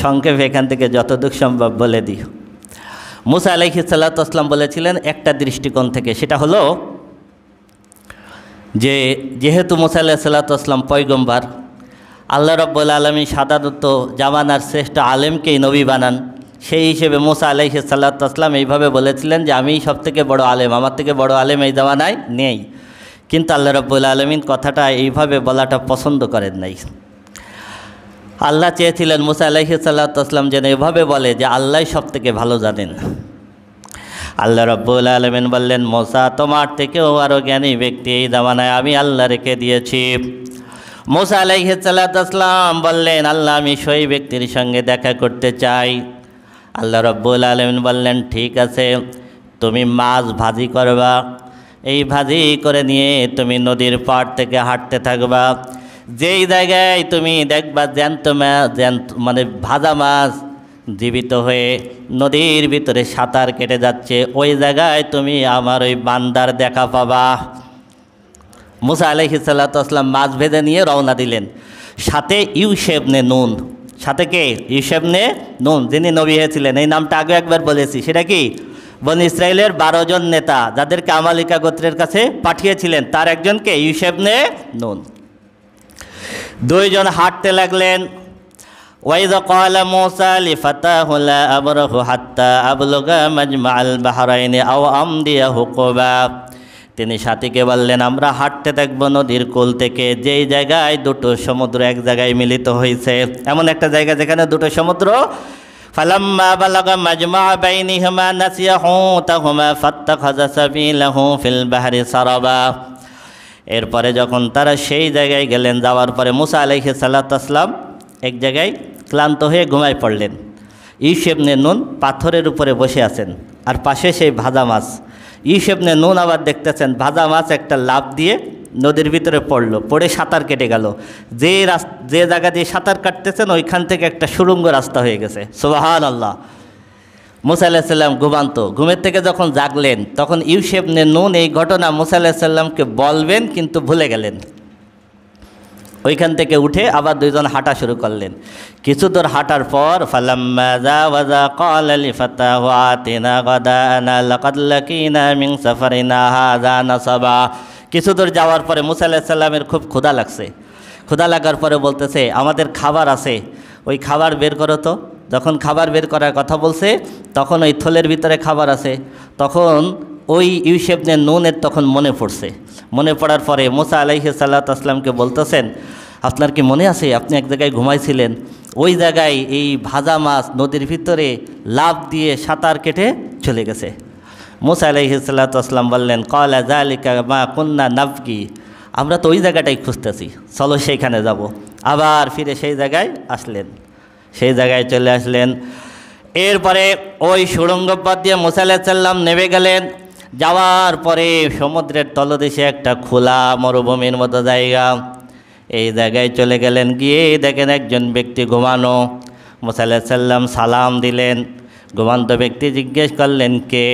সংক্ষেপে এখান থেকে যতটুকু সম্ভব বলে দিই। মূসা আলাইহিস সালাতু ওয়াসসালাম বলেছিলেন একটা দৃষ্টিকোণ থেকে, সেটা হলো যে যেহেতু মূসা আলাইহিস সালাতু ওয়াসসালাম পয়গম্বর, আল্লাহ রাব্বুল আলামিন সাধারণত জামানার শ্রেষ্ঠ আলেমকেই নবী বানান। সেই হিসেবে মূসা আলাইহিস সালাতু ওয়াসসালাম এইভাবে বলেছিলেন যে আমি সবথেকে বড় আলেম, আমার থেকে বড় আলেম এই জামানায় নেই। কিন্তু আল্লাহ রাব্বুল আলামিন কথাটা এইভাবে বলাটা পছন্দ করেন নাই। আল্লাহ চেয়েছিলেন মূসা আলাইহিস সালাতু ওয়াসসালাম যেন এভাবে বলে যে আল্লাহই সবথেকে ভালো জানেন। আল্লাহ রাব্বুল আলামিন বললেন, মূসা, তোমার থেকেও আরও জ্ঞানী ব্যক্তি এই জামানায় আমি আল্লাহ রেখে দিয়েছি। মূসা আলাইহিস সালাতু ওয়াসসালাম বললেন, আল্লাহ, আমি সেই ব্যক্তির সঙ্গে দেখা করতে চাই। আল্লাহ রাব্বুল আলামিন বললেন, ঠিক আছে, তুমি মাছ ভাজি করবা, এই ভাজি করে নিয়ে তুমি নদীর পাড় থেকে হাঁটতে থাকবা। যেই জায়গায় তুমি দেখবা জ্যান্ত মাছ, মানে ভাজা মাছ জীবিত হয়ে নদীর ভিতরে সাঁতার কেটে যাচ্ছে, ওই জায়গায় তুমি আমার ওই বান্দার দেখা পাবা। মূসা আলাইহিস সালাতু ওয়াসসালাম মাছ ভেজে নিয়ে রওনা দিলেন, সাথে ইউশা ইবনে নুন। সাথে কে? ইউশা ইবনে নুন, যিনি নবী হয়েছিলেন। এই নামটা আগে একবার বলেছি। সেটা কি? বনি ইসরাইলের 12 জন নেতা, যাদেরকে আমালিকা গোত্রের কাছে পাঠিয়েছিলেন, তার একজনকে ইউশা ইবনে নুন। 2 জন হাঁটতে লাগলেন। ওয়াইযা ক্বালা মূসা লিফাতাহু লা আবরাহু হাত্তা আবলুগা মাজমাআল বাহরাইনি আও আমদিয়া হুকুবা। তিনি সাথীকে বললেন, আমরা হাঁটতে থাকবো নদীর কোল থেকে, যেই জায়গায় 2টো সমুদ্র এক জায়গায় মিলিত হয়েছে, এমন একটা জায়গা যেখানে 2টো সমুদ্র ফালাম্মা বালাগা মাজমা বাইনিহিমা নাসিয়া হুতাহুমা ফাত্তাখাযা সাবিলাহু ফিল বাহরি সারাবা। এরপরে যখন তারা সেই জায়গায় গেলেন, যাওয়ার পরে মুসা আলাইহিস সালাতু ওয়াসসালাম এক জায়গায় ক্লান্ত হয়ে ঘুমায় পড়লেন। ইউসুফ ইবনে নুন পাথরের উপরে বসে আছেন, আর পাশে সেই ভাজা মাছ। ইউসুফ ইবনে নুন আবার দেখতেছেন ভাজা মাছ একটা লাফ দিয়ে নদীর ভিতরে পড়লো, পড়ে সাঁতার কেটে গেল। যে জায়গা দিয়ে সাঁতার কাটতেছেন ওইখান থেকে একটা সুড়ঙ্গ রাস্তা হয়ে গেছে। সুবহানাল্লাহ। মুসা আলাইহিস সালাম ঘুমান্ত, ঘুমের থেকে যখন জাগলেন তখন ইউসুফ ইবনে নুন এই ঘটনা মুসা আলাইহিস সালামকে বলবেন, কিন্তু ভুলে গেলেন। ওইখান থেকে উঠে আবার দুইজন হাঁটা শুরু করলেন। কিছু দূর হাঁটার পর ফালাম্মা জাওয়াজা ক্বালা লিফাতাহু আতিনা গাদানা লাকাদ লাকিনা মিন সাফারিনা হাযা নাসাবা। কিছু দূর যাওয়ার পরে মুসা আলাইহিস সালামের খুব ক্ষুধা লাগছে। ক্ষুধা লাগার পরে বলতেছে, আমাদের খাবার আছে, ওই খাবার বের করো তো। যখন খাবার বের করার কথা বলছে তখন ওই থলের ভিতরে খাবার আছে। তখন ওই ইউসুফ ইবনে নুনের তখন মনে পড়ছে। মনে পড়ার পরে মুসা আলাইহিস সালাতু ওয়াসসালামকে বলতেছেন, আপনার কি মনে আছে আপনি এক জায়গায় ঘুমাইছিলেন, ওই জায়গায় এই ভাজা মাছ নদীর ভিতরে লাফ দিয়ে সাঁতার কেটে চলে গেছে। মুসা আলাইহিস সালাতু ওয়াসসালাম বললেন, ক্বালা যালিকা মা কুন্না নাবগি, আমরা তো ওই জায়গাটাই খুঁজতেছি, চলো সেইখানে যাব। আবার ফিরে সেই জায়গায় আসলেন, সেই জায়গায় চলে আসলেন। এরপরে ওই সুড়ঙ্গ পথ দিয়ে মুসা আলাইহিস সালাম নেমে গেলেন। যাওয়ার পরে সমুদ্রের তলদেশে একটা খোলা মরুভূমির মতো জায়গা, এই জায়গায় চলে গেলেন। গিয়ে দেখেন একজন ব্যক্তি ঘুমানো। মুসা আলাইহিস সালাম সালাম দিলেন। ঘুমান্ত ব্যক্তি জিজ্ঞেস করলেন, কে?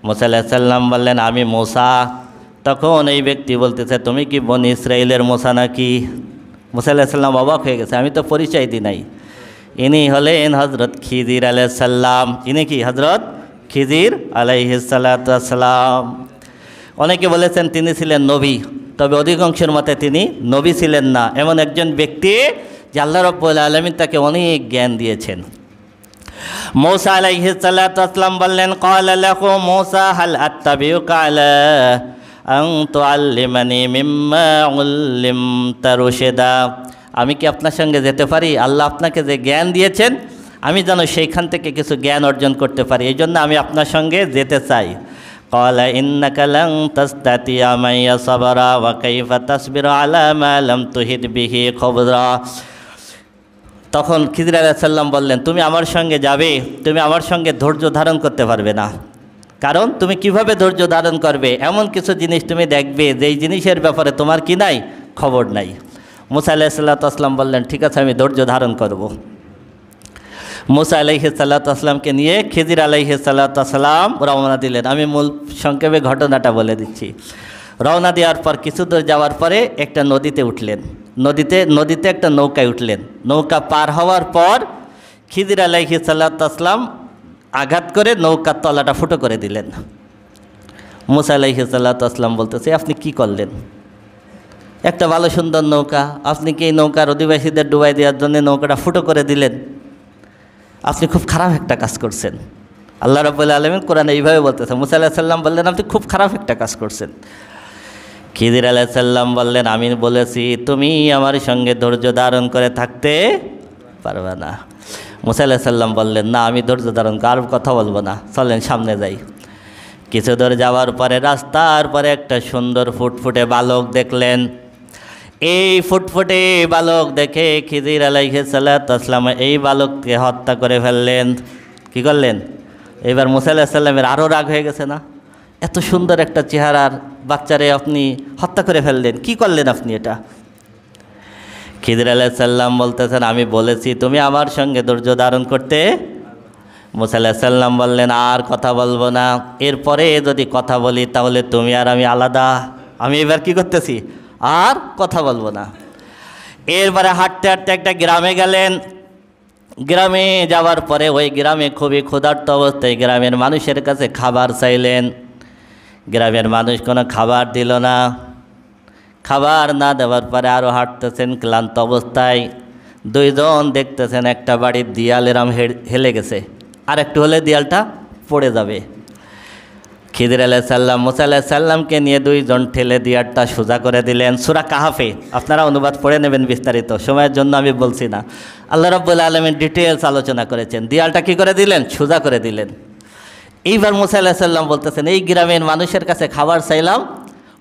মুসা আলাইহিস সালাম বললেন, আমি মুসা। তখন এই ব্যক্তি বলতেছে, তুমি কি বনি ইসরাইলের মুসা নাকি? মুসা আলাইহিস সালাম অবাক হয়ে গেছে, আমি তো পরিচয় দিই নাই। ইনি হলেন হজরত খিজির আলাইহিস সালাম। ইনি কি হজরত খিজির আলাইহিস সালাতু ওয়াসসালাম। অনেকে বলেছেন তিনি ছিলেন নবী, তবে অধিকাংশের মতে তিনি নবী ছিলেন না। এমন একজন ব্যক্তি যে আল্লাহ রাব্বুল আলামিন তাকে অনেক জ্ঞান দিয়েছেন। মুসা আলাইহিস সালাতু ওয়াসসালাম বললেন, ক্বালা লাহু মুসা হাল আত্তাবিউকা আলা আন তুআল্লিমানি মিম্মা উল্লিমতা রুশদা। আমি কি আপনার সঙ্গে যেতে পারি? আল্লাহ আপনাকে যে জ্ঞান দিয়েছেন আমি যেন সেইখান থেকে কিছু জ্ঞান অর্জন করতে পারি, এই জন্য আমি আপনার সঙ্গে যেতে চাই। ক্বালা ইন্নাকা লান তাসতাতিয়া মাইয়া সাবরা ওয়া কাইফা তাসবিরু আলা মা লাম তুহিত বিহি খবরা। তখন খিজির আলাইহিস সালাম বললেন, তুমি আমার সঙ্গে যাবে, তুমি আমার সঙ্গে ধৈর্য ধারণ করতে পারবে না। কারণ তুমি কিভাবে ধৈর্য ধারণ করবে? এমন কিছু জিনিস তুমি দেখবে যেই জিনিসের ব্যাপারে তোমার কি নাই, খবর নাই। মুসা আলাইহিস সালাতু ওয়াসসালাম বললেন, ঠিক আছে, আমি ধৈর্য ধারণ করব। মুসা আলাইহিস সালাতু ওয়াসসালামকে নিয়ে খিজির আলাইহিস সালাতু ওয়াসসালাম রওনা দিলেন। আমি মূল সংক্ষেপে ঘটনাটা বলে দিচ্ছি। রওনা দেওয়ার পর কিছু দূর যাওয়ার পরে একটা নদীতে উঠলেন। নদীতে একটা নৌকায় উঠলেন। নৌকা পার হওয়ার পর খিজির আলাইহিস সালাতু ওয়াসসালাম আঘাত করে নৌকার তলাটা ফুটো করে দিলেন। মুসা আলাইহিস সালাতু ওয়াসসালাম বলতেছে, আপনি কি করলেন? একটা ভালো সুন্দর নৌকা, আপনি কি এই নৌকার অধিবাসীদের ডুবাই দেওয়ার জন্য নৌকাটা ফুটো করে দিলেন? আপনি খুব খারাপ একটা কাজ করছেন। আল্লাহ রাব্বুল আলামিন কোরআনে এইভাবে বলতেছে। মুসা আলাইহিস সালাম বললেন, আপনি খুব খারাপ একটা কাজ করছেন। খিজির আলাইহিস সালাম বললেন, আমি বলেছি তুমি আমার সঙ্গে ধৈর্য ধারণ করে থাকতে পারবে না। মুসা আলাইহিস সালাম বললেন, না, আমি ধৈর্য ধারণ আর কথা বলবো না, চলেন সামনে যাই। কিছু দূর যাওয়ার পরে রাস্তার পরে একটা সুন্দর ফুটফুটে বালক দেখলেন। এই ফুটফুটে বালক দেখে খিজির আলাইহিস সালাতু ওয়াসসালাম এই বালককে হত্যা করে ফেললেন। কি করলেন? এবার মুসা আলাইহিস সালামের আরও রাগ হয়ে গেছে না? এত সুন্দর একটা চেহারার বাচ্চারে আপনি হত্যা করে ফেললেন, কি করলেন আপনি এটা? খিজির আলাইহিস সালাম বলতেছেন, আমি বলেছি তুমি আমার সঙ্গে ধৈর্য ধারণ করতে। মুসা আলাইহিস সালাম বললেন, আর কথা বলবো না, এরপরে যদি কথা বলি তাহলে তুমি আর আমি আলাদা। আমি এবার কি করতেছি, আর কথা বলবো না। এরপরে হাঁটতে হাঁটতে একটা গ্রামে গেলেন। গ্রামে যাওয়ার পরে ওই গ্রামে খুবই ক্ষুধার্ত অবস্থায় গ্রামের মানুষের কাছে খাবার চাইলেন। গ্রামের মানুষ কোনো খাবার দিল না। খাবার না দেওয়ার পরে আরও হাঁটতেছেন ক্লান্ত অবস্থায়। দুইজন দেখতেছেন একটা বাড়ির দেয়াল এরম হেলে গেছে, আর একটু হলে দেয়ালটা পড়ে যাবে। খিদির আলাইহিস সালাম মুসা আলাইহিস সালামকে নিয়ে দুইজন ঠেলে দিয়ারটা সোজা করে দিলেন। সূরা কাহাফে আপনারা অনুবাদ পড়ে নেবেন বিস্তারিত, সময়ের জন্য আমি বলছি না। আল্লাহ রাব্বুল আলামিন ডিটেইলস আলোচনা করেছেন। দিয়ালটা কি করে দিলেন? সোজা করে দিলেন। এইবার মুসা আলাইহিস সালাম বলতেছেন, এই গ্রামের মানুষের কাছে খাবার চাইলাম,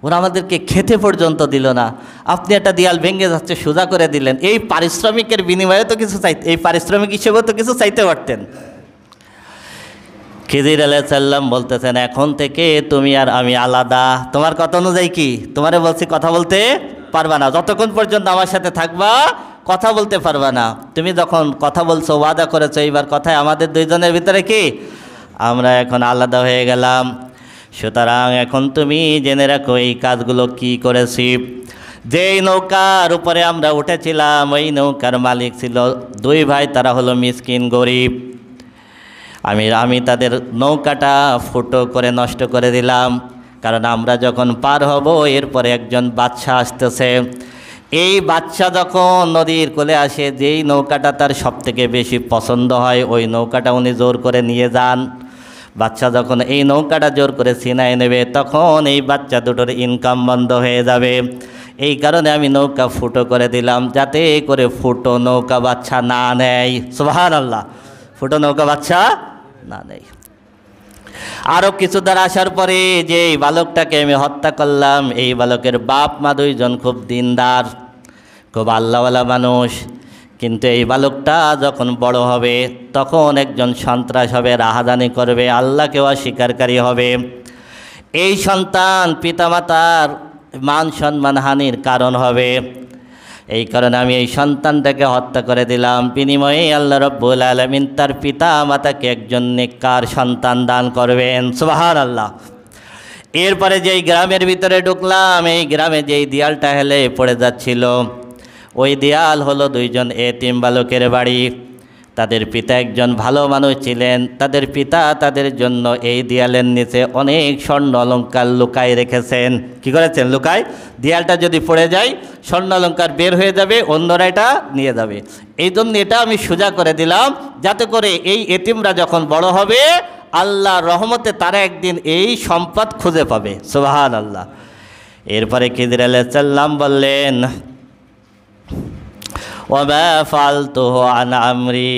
ওরা আমাদেরকে খেতে পর্যন্ত দিল না, আপনি একটা দিয়াল ভেঙে যাচ্ছে সোজা করে দিলেন। এই পারিশ্রমিকের বিনিময়ে তো কিছু চাইতে, এই পারিশ্রমিক হিসেবেও তো কিছু চাইতে পারতেন। খিদির আলাইহিস সালাম বলতেছেন, এখন থেকে তুমি আর আমি আলাদা। তোমার কথা অনুযায়ী কি? তোমারে বলছি কথা বলতে পারবা না, যতক্ষণ পর্যন্ত আমার সাথে থাকবা কথা বলতে পারবা না। তুমি যখন কথা বলছো, ওয়াদা করেছো, এইবার কথায় আমাদের দুইজনের ভিতরে কি আমরা এখন আলাদা হয়ে গেলাম। সুতরাং এখন তুমি জেনে রাখো এই কাজগুলো কি করেছি। যেই নৌকার উপরে আমরা উঠেছিলাম ওই নৌকার মালিক ছিল দুই ভাই, তারা হলো মিসকিন গরিব। আমি তাদের নৌকাটা ফুটো করে নষ্ট করে দিলাম, কারণ আমরা যখন পার হব এরপরে একজন বাদশা আসতেছে। এই বাদশা যখন নদীর কোলে আসে, যেই নৌকাটা তার সবথেকে বেশি পছন্দ হয় ওই নৌকাটা উনি জোর করে নিয়ে যান। বাচ্চা যখন এই নৌকাটা জোর করে ছিনায় নেবে তখন এই বাচ্চা দুটোর ইনকাম বন্ধ হয়ে যাবে। এই কারণে আমি নৌকা ফুটো করে দিলাম, যাতে করে ফুটো নৌকা বাচ্চা না নেয়। সুবহানাল্লাহ, ফুটো নৌকা বাচ্চা না নেয়। আরও কিছু দ্বারা আসার পরে যে এই বালকটাকে আমি হত্যা করলাম, এই বালকের বাপ মা দুইজন খুব দিনদার, খুব আল্লাহওয়ালা মানুষ। কিন্তু এই বালকটা যখন বড় হবে তখন একজন সন্ত্রাস হবে, রাহাজানি করবে, আল্লাহকেও অস্বীকারী হবে। এই সন্তান পিতামাতার মান সম্মান হানির কারণ হবে। এই কারণে আমি এই সন্তানটাকে হত্যা করে দিলাম। বিনিময়ে আল্লাহ রাব্বুল আলামিন তার পিতা মাতাকে একজন নেককার সন্তান দান করবেন। সুবহানাল্লাহ। এরপরে যেই গ্রামের ভিতরে ঢুকলাম, এই গ্রামে যেই দেয়ালটা হেলে পড়ে যাচ্ছিল ওই দেয়াল হলো দুইজন এতিম বালকের বাড়ি। তাদের পিতা একজন ভালো মানুষ ছিলেন। তাদের পিতা তাদের জন্য এই দেয়ালের নিচে অনেক স্বর্ণ অলঙ্কার লুকায় রেখেছেন। কি করেছেন? লুকায়। দেয়ালটা যদি পড়ে যায় স্বর্ণ অলঙ্কার বের হয়ে যাবে, অন্যরা এটা নিয়ে যাবে। এই জন্য এটা আমি সোজা করে দিলাম, যাতে করে এই এতিমরা যখন বড় হবে আল্লাহর রহমতে তারা একদিন এই সম্পদ খুঁজে পাবে। সুবহানাল্লাহ। এরপরে খিদির আলাইহিস সালাম বললেন, ওয়ামা ফালতুহু আন আমরি,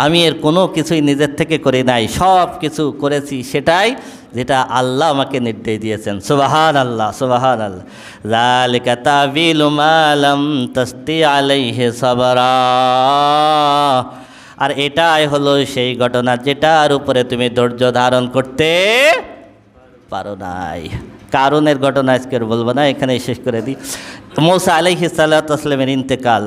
আমি এর কোনো কিছুই নিজের থেকে করি নাই, সব কিছু করেছি সেটাই যেটা আল্লাহ আমাকে নির্দেশ দিয়েছেন। সুবহানাল্লাহ, সুবহানাল্লাহ। যালিকা তাবিলু মা লাম তাসতি আলাইহি সাবরা, আর এটাই হলো সেই ঘটনা যেটার উপরে তুমি ধৈর্য ধারণ করতে পারো নাই। কারণের ঘটনা আজকের বলবো না, এখানে শেষ করে দিই। মুসা আলাইহিস সালাতু ওয়াসসালামের ইন্তেকাল।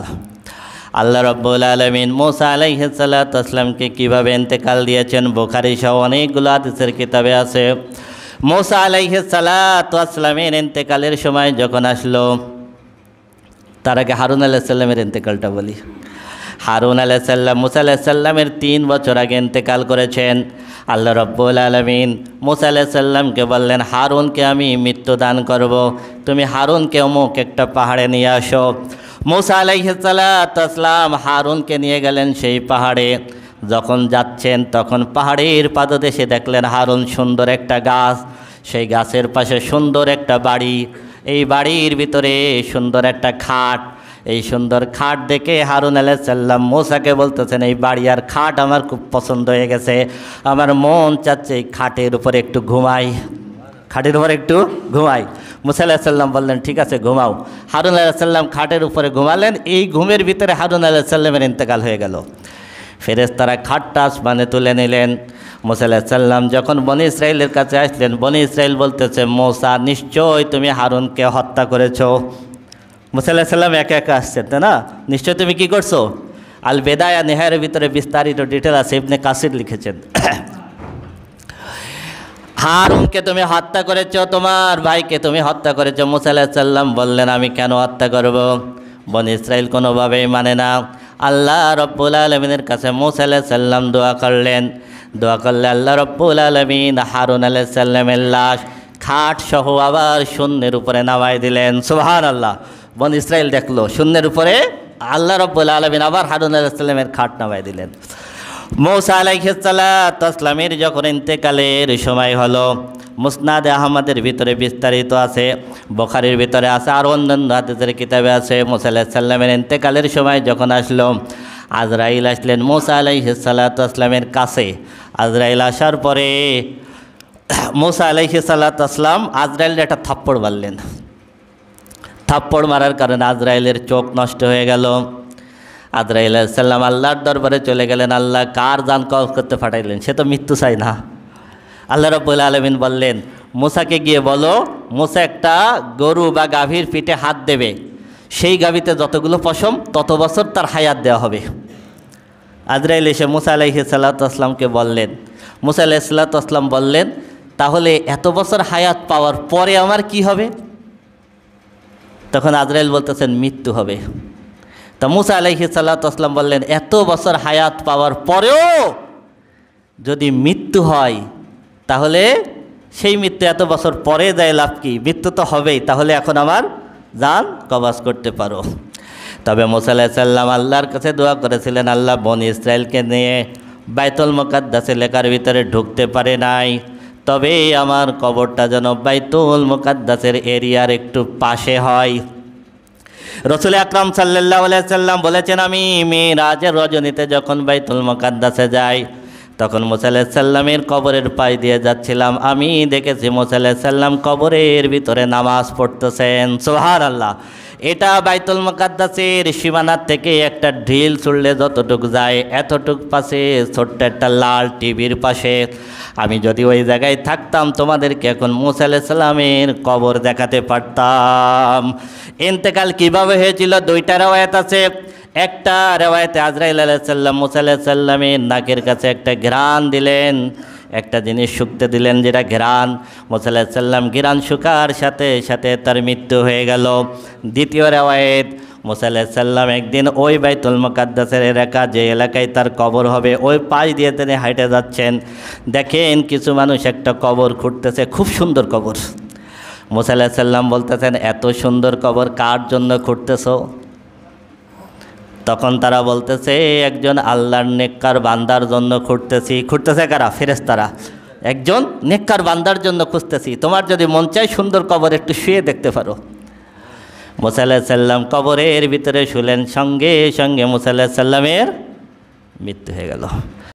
আল্লাহ রাব্বুল আলামিন মুসা আলাইহিস সালাতু ওয়াসসালামকে কীভাবে ইন্তেকাল দিয়েছেন বুখারী সহ অনেকগুলো হাদিসের কিতাবে আছে। মুসা আলাইহিস সালাতু ওয়াসসালামের ইন্তেকালের সময় যখন আসলো, তার আগে হারুন আলাইহিস সালামের ইন্তেকালটা বলি। হারুন আলাইহিস সালাম মুসা আলাইহিস সালামের 3 বছর আগে ইন্তেকাল করেছেন। আল্লাহ রাব্বুল আলামিন মুসা আলাইহিস সালামকে বললেন, হারুনকে আমি মৃত্যু দান করব, তুমি হারুনকে অমুক একটা পাহাড়ে নিয়ে আসো। মুসা আলাইহিস সালাতু ওয়াসসালাম হারুনকে নিয়ে গেলেন সেই পাহাড়ে। যখন যাচ্ছেন তখন পাহাড়ের পাদদেশে দেখলেন হারুন সুন্দর একটা গাছ, সেই গাছের পাশে সুন্দর একটা বাড়ি, এই বাড়ির ভিতরে সুন্দর একটা খাট। এই সুন্দর খাট দেখে হারুন আলাইহিস সালাম মুসাকে বলতেছেন, এই বাড়ি আর খাট আমার খুব পছন্দ হয়ে গেছে, আমার মন চাচ্ছে এই খাটের উপরে একটু ঘুমাই, খাটের উপরে একটু ঘুমাই। মুসা আলাইহিস সালাম বললেন, ঠিক আছে ঘুমাও। হারুন আলাইহিস সালাম খাটের উপরে ঘুমালেন। এই ঘুমের ভিতরে হারুন আলাইহিস সালামের ইন্তেকাল হয়ে গেল। ফেরেশতারা খাটটা আসমানে তুলে নিলেন। মুসা আলাইহিস সালাম যখন বনি ইসরাইলের কাছে আসলেন, বনি ইসরাইল বলতেছে, মুসা নিশ্চয় তুমি হারুনকে হত্যা করেছো। মুসা আলাইহিস সালাম একা একা আসছেন, তাই না? নিশ্চয় তুমি কি করছো? আল বেদায়া নেহায়ের ভিতরে বিস্তারিত ডিটেল আছে, ইবনে কাসির লিখেছেন। হারুনকে তুমি হত্যা করেছো, তোমার ভাইকে তুমি হত্যা করেছো। মুসা আলাইহিস সালাম বললেন, আমি কেন হত্যা করব? বনি ইসরাইল কোনোভাবেই মানে না। আল্লাহ রাব্বুল আলামিনের কাছে মুসা আলাইহিস সালাম দোয়া করলেন। দোয়া করলে আল্লাহ রাব্বুল আলামিন হারুন আলাইহিস সালামের লাশ খাট সহ আবার শূন্যের উপরে নামাই দিলেন। সুবহানাল্লাহ। বনি ইসরাইল দেখলো শূন্যের উপরে আল্লাহ রাব্বুল আলামিন আবার হারুন আলাইহিস সালামের খাট নামাই দিলেন। মূসা আলাইহিস সালাতু ওয়াসসালামের যখন ইন্তেকালের সময় হলো, মুসনাদে আহমদের ভিতরে বিস্তারিত আছে, বুখারীর ভিতরে আছে, আর অন্যান্য হাদিসের কিতাবে আছে। মূসা আলাইহিস সালামের ইন্তেকালের সময় যখন আসলো, আজরাইল আসলেন মূসা আলাইহিস সালাতু ওয়াসসালামের কাছে। আজরাইল আসার পরে মূসা আলাইহিস সালাতু ওয়াসসালাম আজরাইলের একটা থাপ্পড় মারলেন। থাপ্পড় মারার কারণে আজরাইলের চোখ নষ্ট হয়ে গেল। আজরাইল আলাইহিস সালাম আল্লাহর দরবারে চলে গেলেন। আল্লাহ কার জান কবজ করতে পাঠাইলেন? সে তো মৃত্যু চাই না। আল্লাহ রাব্বুল আলামিন বললেন, মূসাকে গিয়ে বলো, মূসা একটা গরু বা গাভীর পিঠে হাত দেবে, সেই গাভীতে যতগুলো পশম তত বছর তার হায়াত দেওয়া হবে। আজরাইল এসে মূসা আলাইহিস সালাতু ওয়াসসালামকে বললেন। মূসা আলাইহিস সালাতু ওয়াসসালাম বললেন, তাহলে এত বছর হায়াত পাওয়ার পরে আমার কি হবে? তখন আজরাইল বলতেছেন, মৃত্যু হবে। তা মূসা আলাইহিস সালাতু ওয়াসসালাম বললেন, এত বছর হায়াত পাওয়ার পরেও যদি মৃত্যু হয়, তাহলে সেই মৃত্যু এত বছর পরে যায় লাভ কি? মৃত্যু তো হবেই, তাহলে এখন আমার জান কবজ করতে পারো। তবে মূসা আলাইহিস সালাম আল্লাহর কাছে দোয়া করেছিলেন, আল্লাহ বনি ইসরায়েলকে নিয়ে বাইতুল মুকাদ্দাস এলাকার ভিতরে ঢুকতে পারে নাই, তবে আমার কবরটা যেন বাইতুল মুকাদ্দাসের এরিয়ার একটু পাশে হয়। রাসূল আকরাম সাল্লাল্লাহু আলাইহি সাল্লাম বলেছেন, আমি মিরাজের রজনীতে যখন বাইতুল মুকাদ্দাসে যাই, তখন মূসা আলাইহিস সালামের কবরের পাশ দিয়ে যাচ্ছিলাম, আমি দেখেছি মূসা আলাইহিস সালাম কবরের ভিতরে নামাজ পড়তেছেন। সুবহানাল্লাহ। এটা বাইতুল মুকাদ্দাসের সীমানার থেকে একটা ঢিল ছুড়লে যতটুকু যায়, এতটুক পাশে ছোট্ট একটা লাল টিভির পাশে আমি যদি ওই জায়গায় থাকতাম, তোমাদেরকে এখন মূসা আলাইহিস সালামের কবর দেখাতে পারতাম। ইন্তেকাল কিভাবে হয়েছিল? দুইটা রওয়ায়াত আছে। একটা রেওয়ায়েতে আজরাইল আলাইহিস সালাম মূসা আলাইহিস সালামের নাকের কাছে একটা ঘ্রাণ দিলেন, একটা জিনিস শুকতে দিলেন, যেটা ঘ্রাণ। মূসা আলাইহিস সালাম ঘ্রাণ শুকার সাথে সাথে তার মৃত্যু হয়ে গেল। দ্বিতীয় রেওয়ায়েত, মূসা আলাইহিস সালাম একদিন ওই বাইতুল মুকাদ্দাসের এলাকা, যে এলাকায় তার কবর হবে, ওই পাশ দিয়ে তিনি হাঁটে যাচ্ছেন, দেখেন কিছু মানুষ একটা কবর খুঁড়তেছে, খুব সুন্দর কবর। মূসা আলাইহিস সালাম বলতেছেন, এত সুন্দর কবর কার জন্য খুঁড়তেছো? তখন তারা বলতেছে, একজন আল্লাহর নেককার বান্দার জন্য খুঁড়তেছি। খুঁড়তেছে কারা? ফেরেশতারা। একজন নেককার বান্দার জন্য খুঁজতেছি, তোমার যদি মন চায় সুন্দর কবর একটু শুয়ে দেখতে পারো। মূসা আলাইহিস সালাম কবরের ভিতরে শুলেন, সঙ্গে সঙ্গে মূসা আলাইহিস সালামের মৃত্যু হয়ে গেল।